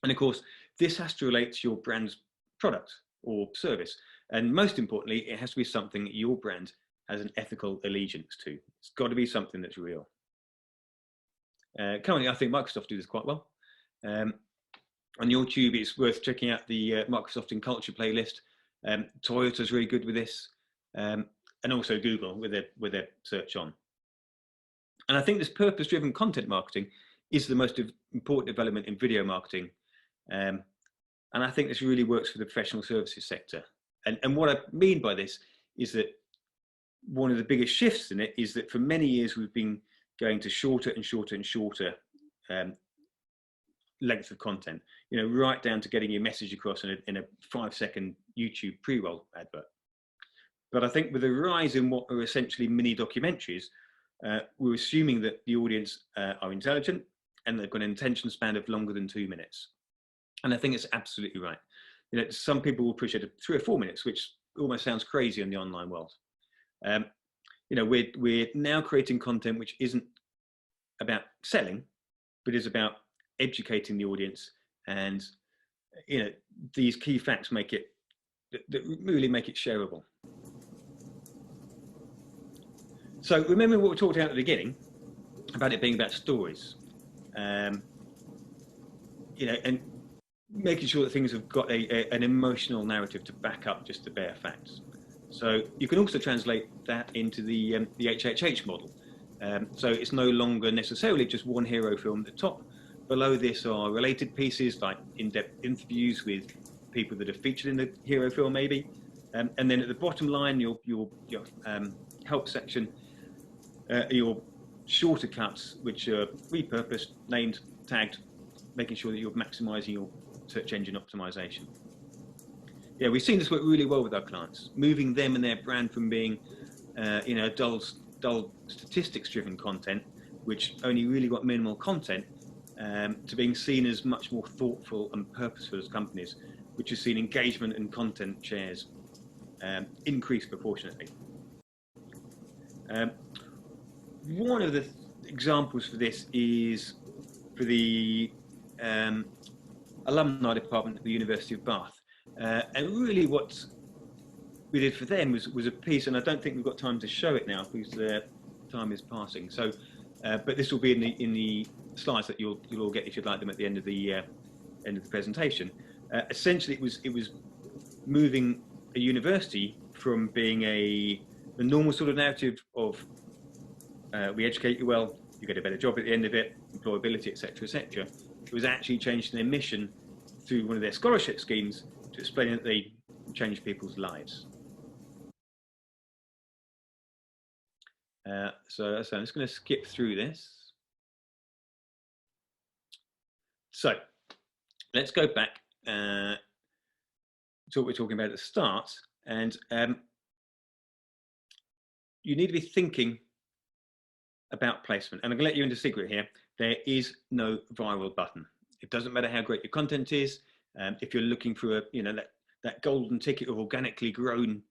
And of course, this has to relate to your brand's product or service. And most importantly, it has to be something that your brand has an ethical allegiance to. It's got to be something that's real. Currently, I think Microsoft do this quite well. On YouTube, it's worth checking out the Microsoft in Culture playlist. Toyota's really good with this, and also Google with their search on. And I think this purpose-driven content marketing is the most important development in video marketing. And I think this really works for the professional services sector. And what I mean by this is that one of the biggest shifts in it is that for many years we've been going to shorter and shorter and shorter length of content, you know, right down to getting your message across in a 5-second YouTube pre-roll advert. But I think with the rise in what are essentially mini documentaries, we're assuming that the audience are intelligent and they've got an attention span of longer than 2 minutes. And I think it's absolutely right. You know, some people will push it to 3 or 4 minutes, which almost sounds crazy in the online world. You know, we're now creating content which isn't about selling, but is about educating the audience. And, you know, these key facts make it, that really make it shareable. So remember what we talked about at the beginning about it being about stories, you know, and making sure that things have got an emotional narrative to back up just the bare facts. So you can also translate that into the HHH model. So it's no longer necessarily just one hero film at the top. Below this are related pieces like in-depth interviews with people that are featured in the hero film, maybe. And then at the bottom line, your help section, your shorter cuts, which are repurposed, named, tagged, making sure that you're maximizing your search engine optimization. Yeah, we've seen this work really well with our clients, moving them and their brand from being, you know, dull statistics-driven content, which only really got minimal content, to being seen as much more thoughtful and purposeful as companies, which has seen engagement and content shares increase proportionately. One of the examples for this is for the alumni department at the University of Bath. And really what we did for them was a piece, and I don't think we've got time to show it now because time is passing. So, but this will be in the slides that you'll all get if you'd like them at the end of the presentation. Essentially, it was moving a university from being the normal sort of narrative of we educate you well, you get a better job at the end of it, employability, etc., etc. It was actually changed in their mission through one of their scholarship schemes to explain that they change people's lives. So I'm just going to skip through this. So let's go back to what we were talking about at the start. And you need to be thinking about placement. And I'm going to let you into a secret here. There is no viral button. It doesn't matter how great your content is. If you're looking for that golden ticket of organically going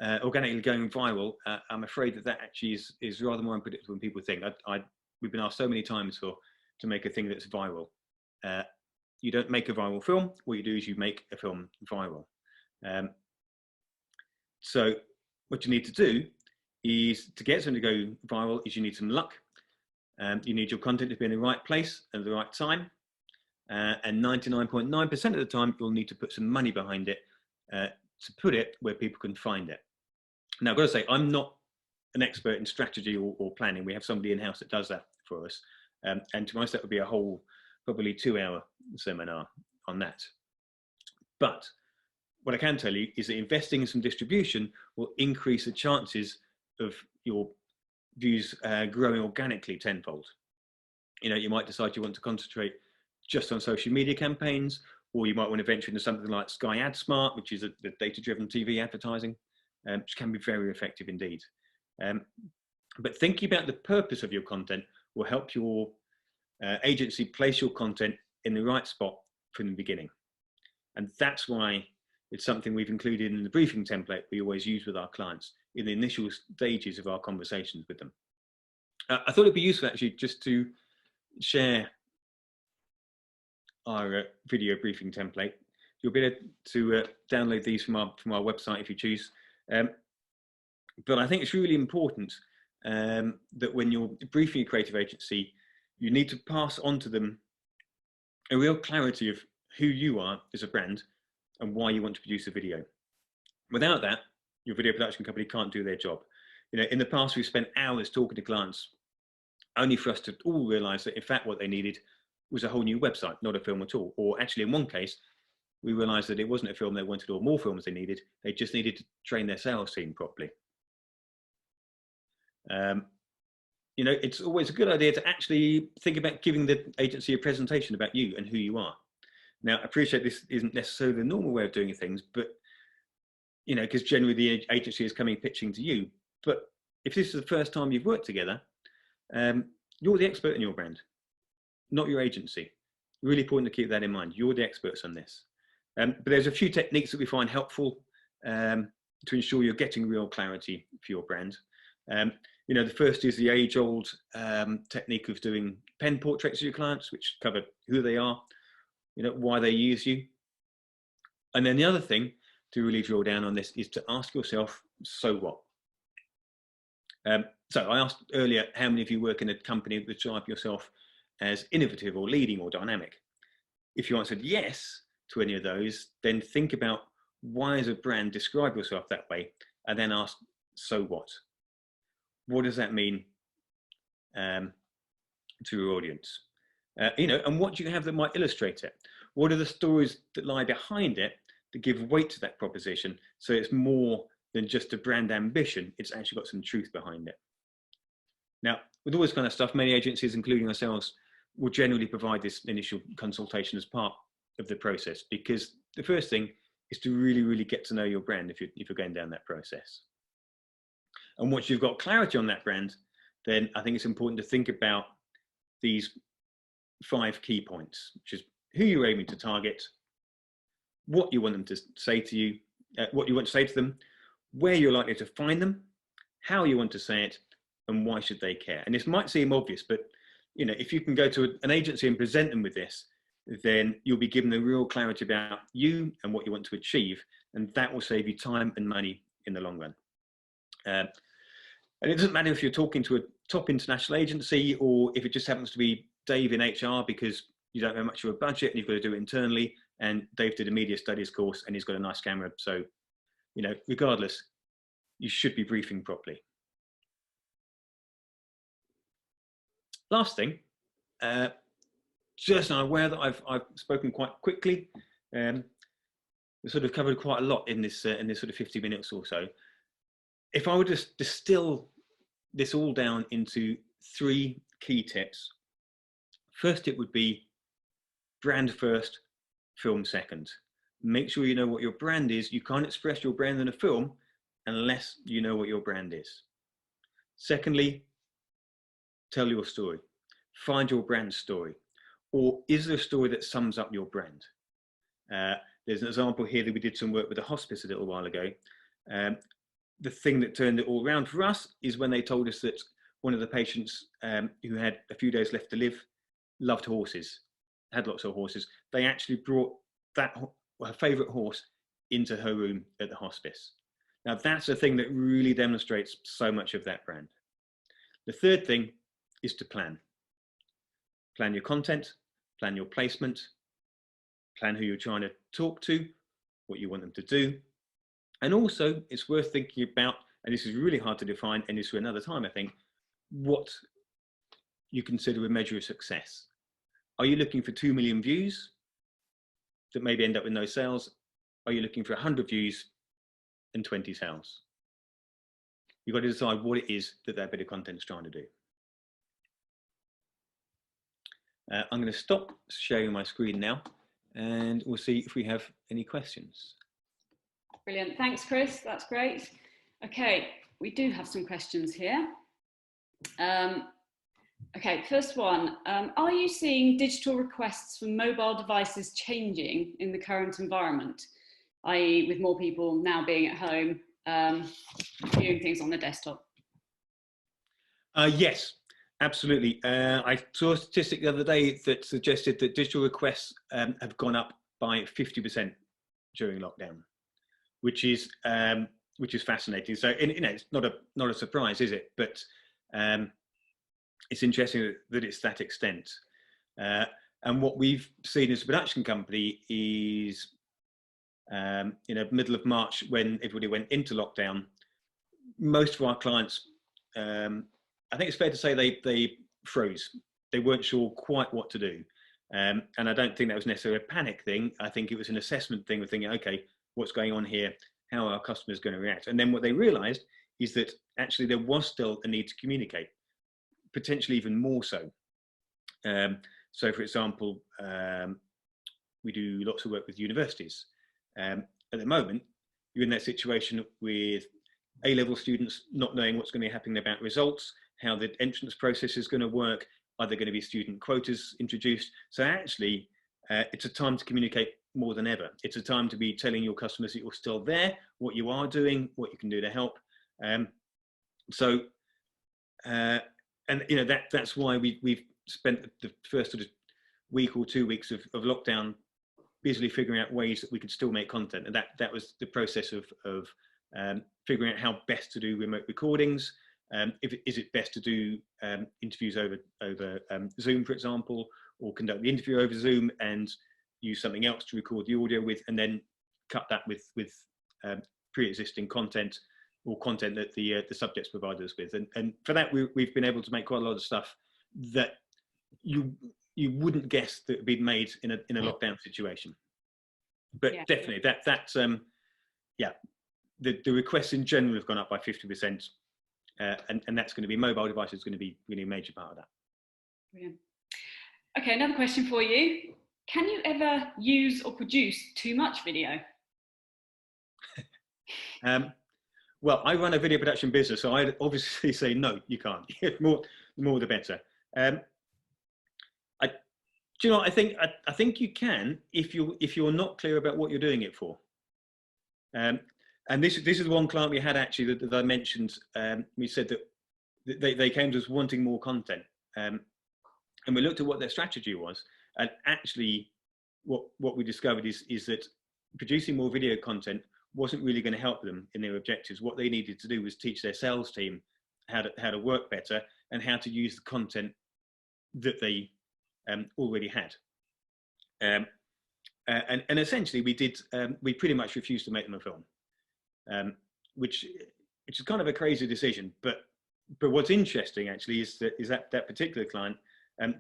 viral, I'm afraid that actually is rather more unpredictable than people think. We've been asked so many times to make a thing that's viral. You don't make a viral film. What you do is you make a film viral. So what you need to do is, to get something to go viral, is you need some luck. You need your content to be in the right place at the right time. And 99.9% of the time, you'll need to put some money behind it to put it where people can find it. Now, I've got to say, I'm not an expert in strategy or planning. We have somebody in-house that does that for us. And to us, that would be a whole, probably 2-hour seminar on that. But what I can tell you is that investing in some distribution will increase the chances of your views growing organically tenfold. You might decide you want to concentrate just on social media campaigns, or you might want to venture into something like Sky AdSmart, which is a data-driven TV advertising, which can be very effective indeed. But thinking about the purpose of your content will help your agency place your content in the right spot from the beginning. And that's why it's something we've included in the briefing template we always use with our clients in the initial stages of our conversations with them. I thought it'd be useful actually just to share our video briefing template. You'll be able to download these from our website if you choose. But I think it's really important that when you're briefing a creative agency, you need to pass on to them a real clarity of who you are as a brand and why you want to produce a video. Without that, your video production company can't do their job. In the past, we've spent hours talking to clients only for us to all realize that in fact what they needed was a whole new website, not a film at all. Or actually in one case, we realized that it wasn't a film they wanted or more films they needed. They just needed to train their sales team properly. It's always a good idea to actually think about giving the agency a presentation about you and who you are. Now, I appreciate this isn't necessarily the normal way of doing things, but, because generally the agency is coming pitching to you. But if this is the first time you've worked together, you're the expert in your brand, not your agency. Really important to keep that in mind. You're the experts on this. But there's a few techniques that we find helpful to ensure you're getting real clarity for your brand. The first is the age-old technique of doing pen portraits of your clients, which cover who they are, why they use you. And then the other thing to really drill down on this is to ask yourself, so what? So I asked earlier, how many of you work in a company that describe yourself as innovative or leading or dynamic? If you answered yes to any of those, then think about why as a brand describe yourself that way, and then ask, so what? What does that mean to your audience? And what do you have that might illustrate it? What are the stories that lie behind it that give weight to that proposition, so it's more than just a brand ambition, it's actually got some truth behind it. Now, with all this kind of stuff, many agencies, including ourselves, will generally provide this initial consultation as part of the process, because the first thing is to really, really get to know your brand if you're going down that process. And once you've got clarity on that brand, then I think it's important to think about these 5 key points, which is who you're aiming to target, what you want them to say to you, what you want to say to them, where you're likely to find them, how you want to say it, and why should they care. And this might seem obvious, but if you can go to an agency and present them with this, then you'll be given a real clarity about you and what you want to achieve, and that will save you time and money in the long run. And it doesn't matter if you're talking to a top international agency or if it just happens to be Dave in HR because you don't have much of a budget and you've got to do it internally, and Dave did a media studies course and he's got a nice camera. So, regardless, you should be briefing properly. Last thing, just I'm aware that I've spoken quite quickly. We sort of covered quite a lot in this sort of 50 minutes or so. If I were to distill this all down into 3 key tips, first it would be brand first, film second. Make sure you know what your brand is. You can't express your brand in a film unless you know what your brand is. Secondly, tell your story. Find your brand story. Or is there a story that sums up your brand? There's an example here that we did some work with a hospice a little while ago. The thing that turned it all around for us is when they told us that one of the patients who had a few days left to live loved horses, had lots of horses. They actually brought her favourite horse into her room at the hospice. Now that's a thing that really demonstrates so much of that brand. The third thing is to plan. Plan your content, plan your placement, plan who you're trying to talk to, what you want them to do. And also it's worth thinking about, and this is really hard to define, and this for another time, I think, what you consider a measure of success. Are you looking for 2 million views that maybe end up with no sales? Are you looking for 100 views and 20 sales? You've got to decide what it is that bit of content is trying to do. I'm going to stop sharing my screen now and we'll see if we have any questions. Brilliant. Thanks, Chris. That's great. Okay, we do have some questions here. Okay, first one. Are you seeing digital requests from mobile devices changing in the current environment, i.e. with more people now being at home, viewing things on the desktop? Yes, absolutely. I saw a statistic the other day that suggested that digital requests have gone up by 50% during lockdown, which is fascinating. So, you know, it's not a surprise, is it? But it's interesting that it's that extent. And what we've seen as a production company is, you know, middle of March when everybody went into lockdown, most of our clients, I think it's fair to say they froze. They weren't sure quite what to do. And I don't think that was necessarily a panic thing. I think it was an assessment thing of thinking, okay, what's going on here? How are our customers going to react? And then what they realized is that actually there was still a need to communicate, potentially even more so. So for example, we do lots of work with universities. At the moment, you're in that situation with A-level students not knowing what's going to be happening about results, how the entrance process is going to work, are there going to be student quotas introduced? So actually, it's a time to communicate more than ever. It's a time to be telling your customers that you're still there, what you are doing, what you can do to help. And you know, that's why we've spent the first sort of week or 2 weeks of lockdown busily figuring out ways that we could still make content. And that was the process of figuring out how best to do remote recordings. Is it best to do interviews over Zoom, for example, or conduct the interview over Zoom and use something else to record the audio with, and then cut that with pre-existing content or content that the subjects provide us with. And for that, we've been able to make quite a lot of stuff that you wouldn't guess that had been made in a lockdown situation. But yeah, definitely that's yeah, the requests in general have gone up by 50%. And that's going to be mobile devices, going to be really a major part of that. Brilliant. Okay, another question for you. Can you ever use or produce too much video? Well, I run a video production business, so I'd obviously say no, you can't. more the better. Do you know what, I think you can if you're not clear about what you're doing it for. And this is one client we had actually that I mentioned. We said that they came to us wanting more content, and we looked at what their strategy was. And actually, what we discovered is that producing more video content wasn't really going to help them in their objectives. What they needed to do was teach their sales team how to work better and how to use the content that they already had. And essentially, we pretty much refused to make them a film. Which which is kind of a crazy decision. But what's interesting actually is that particular client,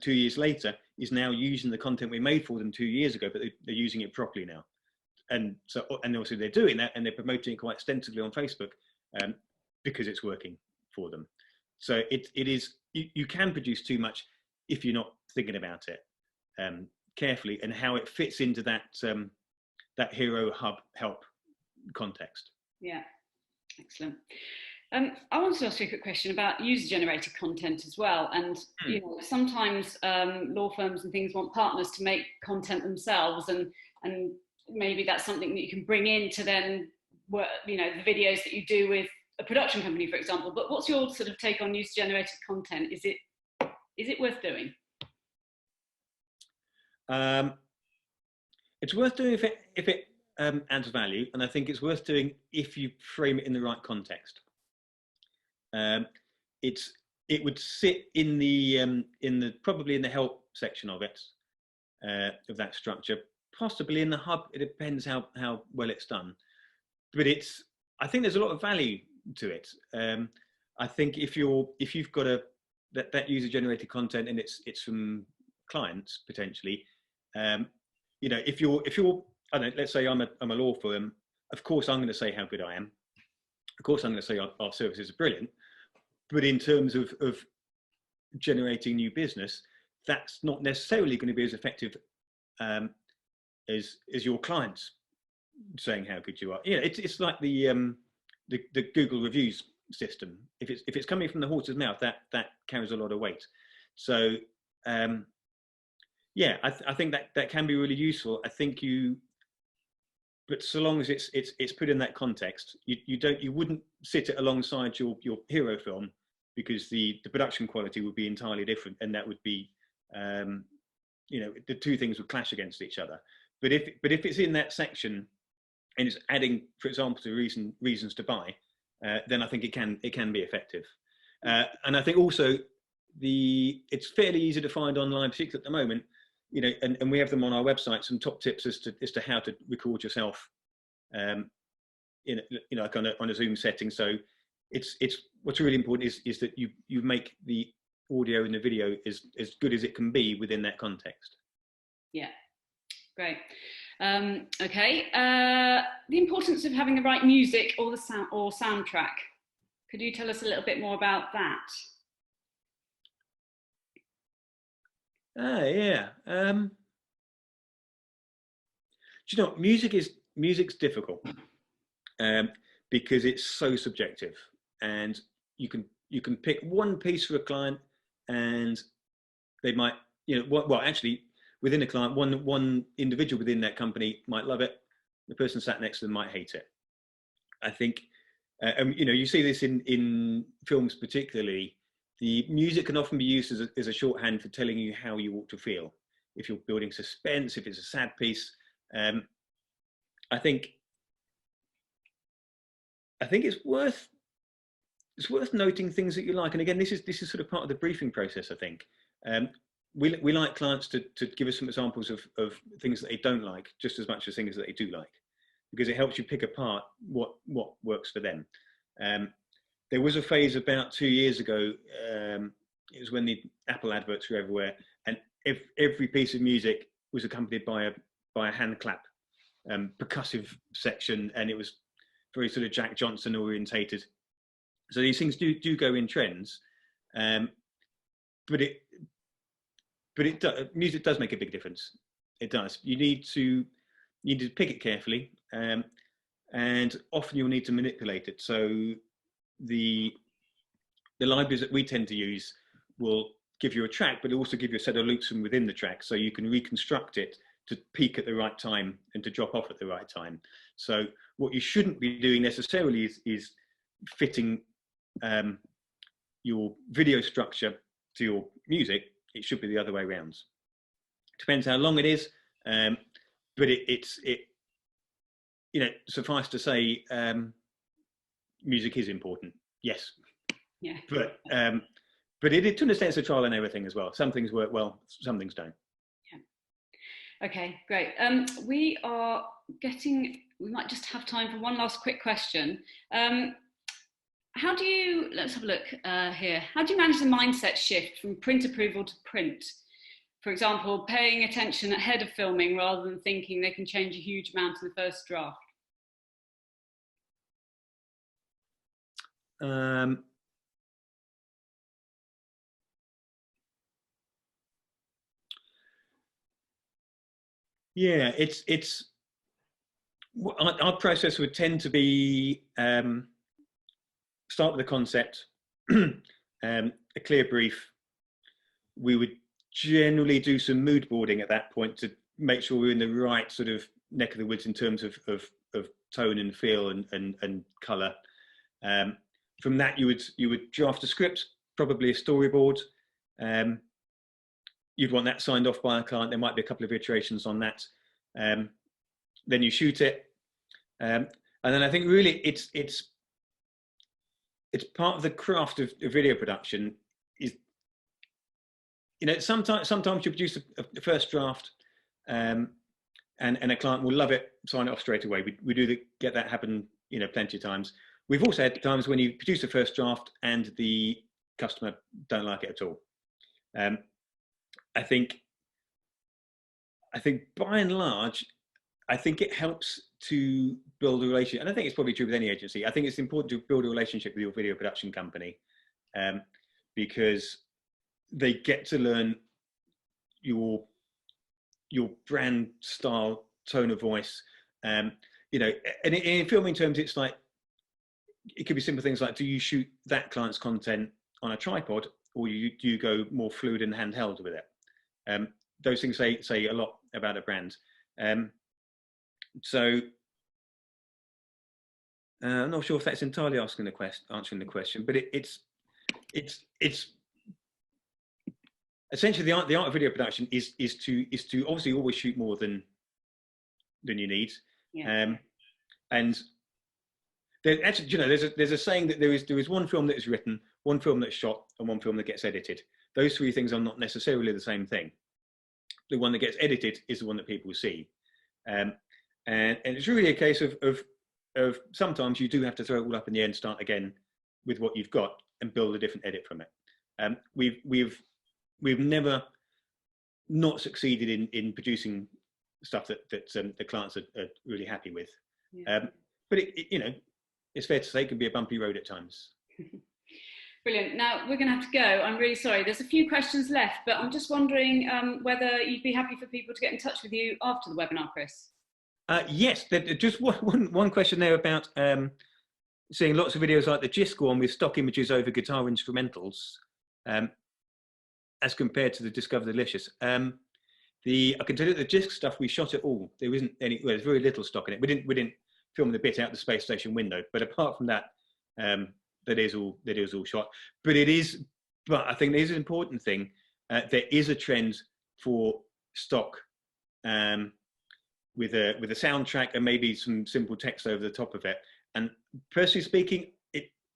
2 years later, is now using the content we made for them 2 years ago, but they're using it properly now. And also they're doing that, and they're promoting it quite extensively on Facebook because it's working for them. So it is, you can produce too much if you're not thinking about it carefully and how it fits into that that hero hub help context. Yeah, excellent. I wanted to ask you a quick question about user-generated content as well. And you know, sometimes law firms and things want partners to make content themselves, and maybe that's something that you can bring in to then work, you know, the videos that you do with a production company, for example. But what's your sort of take on user-generated content? Is it worth doing? It's worth doing if it adds value, and I think it's worth doing if you frame it in the right context. It would sit in the probably in the help section of it, of that structure, possibly in the hub. It depends how well it's done, but I think there's a lot of value to it. I think if you've got that user generated content and it's from clients potentially, you know, if you're I don't know, let's say I'm a law firm, of course I'm going to say how good I am. Of course I'm going to say our services are brilliant. But in terms of generating new business, that's not necessarily going to be as effective as your clients saying how good you are. You know, it's like the Google reviews system. If it's coming from the horse's mouth, that carries a lot of weight. So yeah, I think that can be really useful. I think but so long as it's put in that context, you wouldn't sit it alongside your hero film, because the production quality would be entirely different, and that would be you know, the two things would clash against each other. But if it's in that section and it's adding, for example, to reasons to buy, then I think it can be effective. And I think also it's fairly easy to find online, particularly at the moment. You know, and we have them on our website, some top tips as to how to record yourself, you know, like on a Zoom setting. So it's what's really important is that you make the audio and the video as good as it can be within that context. Yeah, great. Okay, the importance of having the right music or the soundtrack. Could you tell us a little bit more about that? Yeah. Do you know, music's difficult because it's so subjective, and you can pick one piece for a client, and they might, you know, well actually within a client, one individual within that company might love it, the person sat next to them might hate it. I think, you know, you see this in films particularly. The music can often be used as a shorthand for telling you how you ought to feel. If you're building suspense, if it's a sad piece, I think it's worth noting things that you like. And again, this is sort of part of the briefing process. I think we like clients to give us some examples of things that they don't like just as much as things that they do like, because it helps you pick apart what works for them. There was a phase about 2 years ago, it was when the Apple adverts were everywhere, and every piece of music was accompanied by a hand clap, percussive section, and it was very sort of Jack Johnson orientated. So these things do go in trends, but music does make a big difference. It does. You need to pick it carefully, and often you'll need to manipulate it. So the libraries that we tend to use will give you a track, but also give you a set of loops from within the track, so you can reconstruct it to peak at the right time and to drop off at the right time. So what you shouldn't be doing necessarily is fitting your video structure to your music. It should be the other way around. Depends how long it is, but it's you know, suffice to say, music is important, yes. Yeah. But to understand it's a trial and everything as well. Some things work well, some things don't. Yeah. Okay, great. We might just have time for one last quick question. how do you, let's have a look here. How do you manage the mindset shift from print approval to print? For example, paying attention ahead of filming rather than thinking they can change a huge amount in the first draft. Yeah, our process would tend to be start with a concept, a clear brief. We would generally do some mood boarding at that point to make sure we're in the right sort of neck of the woods in terms of tone and feel and colour. From that, you would draft a script, probably a storyboard. You'd want that signed off by a client. There might be a couple of iterations on that. Then you shoot it, and then I think really it's part of the craft of video production. Is, you know, sometimes you produce a first draft, and a client will love it, sign it off straight away. We do get that happen, you know, plenty of times. We've also had times when you produce a first draft and the customer don't like it at all. I think by and large, I think it helps to build a relationship, and I think it's probably true with any agency. I think it's important to build a relationship with your video production company, because they get to learn your brand style, tone of voice. You know, and in filming terms, it's like, it could be simple things like, do you shoot that client's content on a tripod, or do you go more fluid and handheld with it? Those things say a lot about a brand. So I'm not sure if that's entirely answering the question, but it's essentially the art of video production is to obviously always shoot more than you need. Yeah. And actually, you know, there's a saying that there is one film that is written, one film that's shot, and one film that gets edited. Those three things are not necessarily the same thing. The one that gets edited is the one that people see, and it's really a case of sometimes you do have to throw it all up in the air and start again with what you've got and build a different edit from it. We've never not succeeded in producing stuff that the clients are really happy with. Yeah. But you know, it's fair to say it can be a bumpy road at times. Brilliant. Now we're going to have to go. I'm really sorry. There's a few questions left, but I'm just wondering whether you'd be happy for people to get in touch with you after the webinar, Chris. Yes, just one question there about seeing lots of videos like the GISC one with stock images over guitar instrumentals, as compared to the Discover Delicious. I can tell you the GISC stuff, we shot it all. There isn't any. Well, there's very little stock in it. We didn't film the bit out the space station window, but apart from that, that is all shot. But I think there's an important thing. There is a trend for stock. With a soundtrack and maybe some simple text over the top of it. And personally speaking,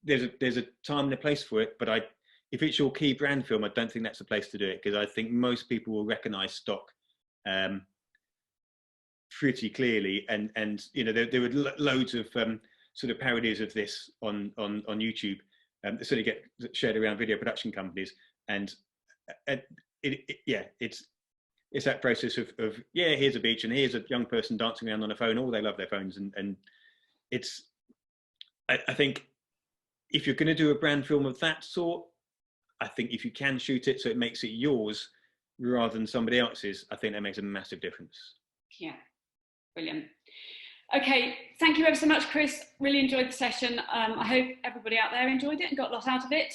there's a time and a place for it. But if it's your key brand film, I don't think that's the place to do it, because I think most people will recognise stock pretty clearly. And you know, there were loads of sort of parodies of this on YouTube that sort of get shared around video production companies. And it's that process of yeah, here's a beach and here's a young person dancing around on a phone. All they love their phones, and it's. I think if you're going to do a brand film of that sort, I think if you can shoot it so it makes it yours rather than somebody else's, I think that makes a massive difference. Yeah, brilliant. Okay, thank you ever so much, Chris. Really enjoyed the session. I hope everybody out there enjoyed it and got a lot out of it.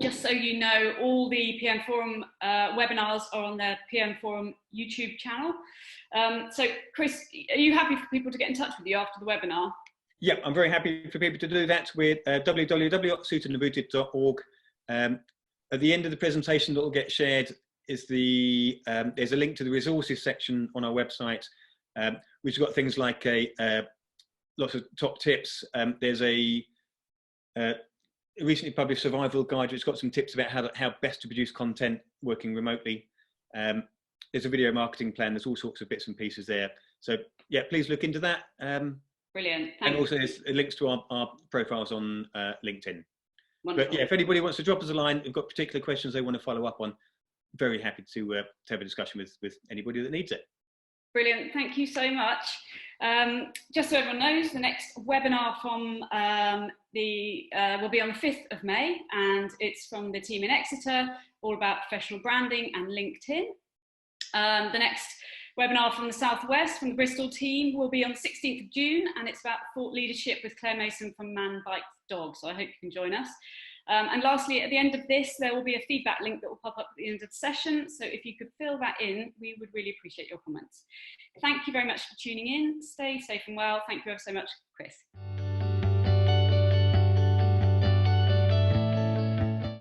Just so you know, all the PM Forum webinars are on the PM Forum YouTube channel. So, Chris, are you happy for people to get in touch with you after the webinar? Yeah, I'm very happy for people to do that with www.suitedandbooted.org. At the end of the presentation that will get shared is there's a link to the resources section on our website, which has got things like lots of top tips. There's a recently published survival guide which has got some tips about how best to produce content working remotely. There's a video marketing plan. There's all sorts of bits and pieces there. So yeah, please look into that. Brilliant. And also there's links to our profiles on LinkedIn. Wonderful. But yeah, if anybody wants to drop us a line, who've got particular questions they want to follow up on, very happy to have a discussion with anybody that needs it. Brilliant, thank you so much. Just so everyone knows, the next webinar from will be on the 5th of May, and it's from the team in Exeter, all about professional branding and LinkedIn. The next webinar from the Southwest, from the Bristol team, will be on the 16th of June, and it's about thought leadership with Claire Mason from Man Bites Dog, so I hope you can join us. And lastly, at the end of this, there will be a feedback link that will pop up at the end of the session. So if you could fill that in, we would really appreciate your comments. Thank you very much for tuning in. Stay safe and well. Thank you ever so much, Chris.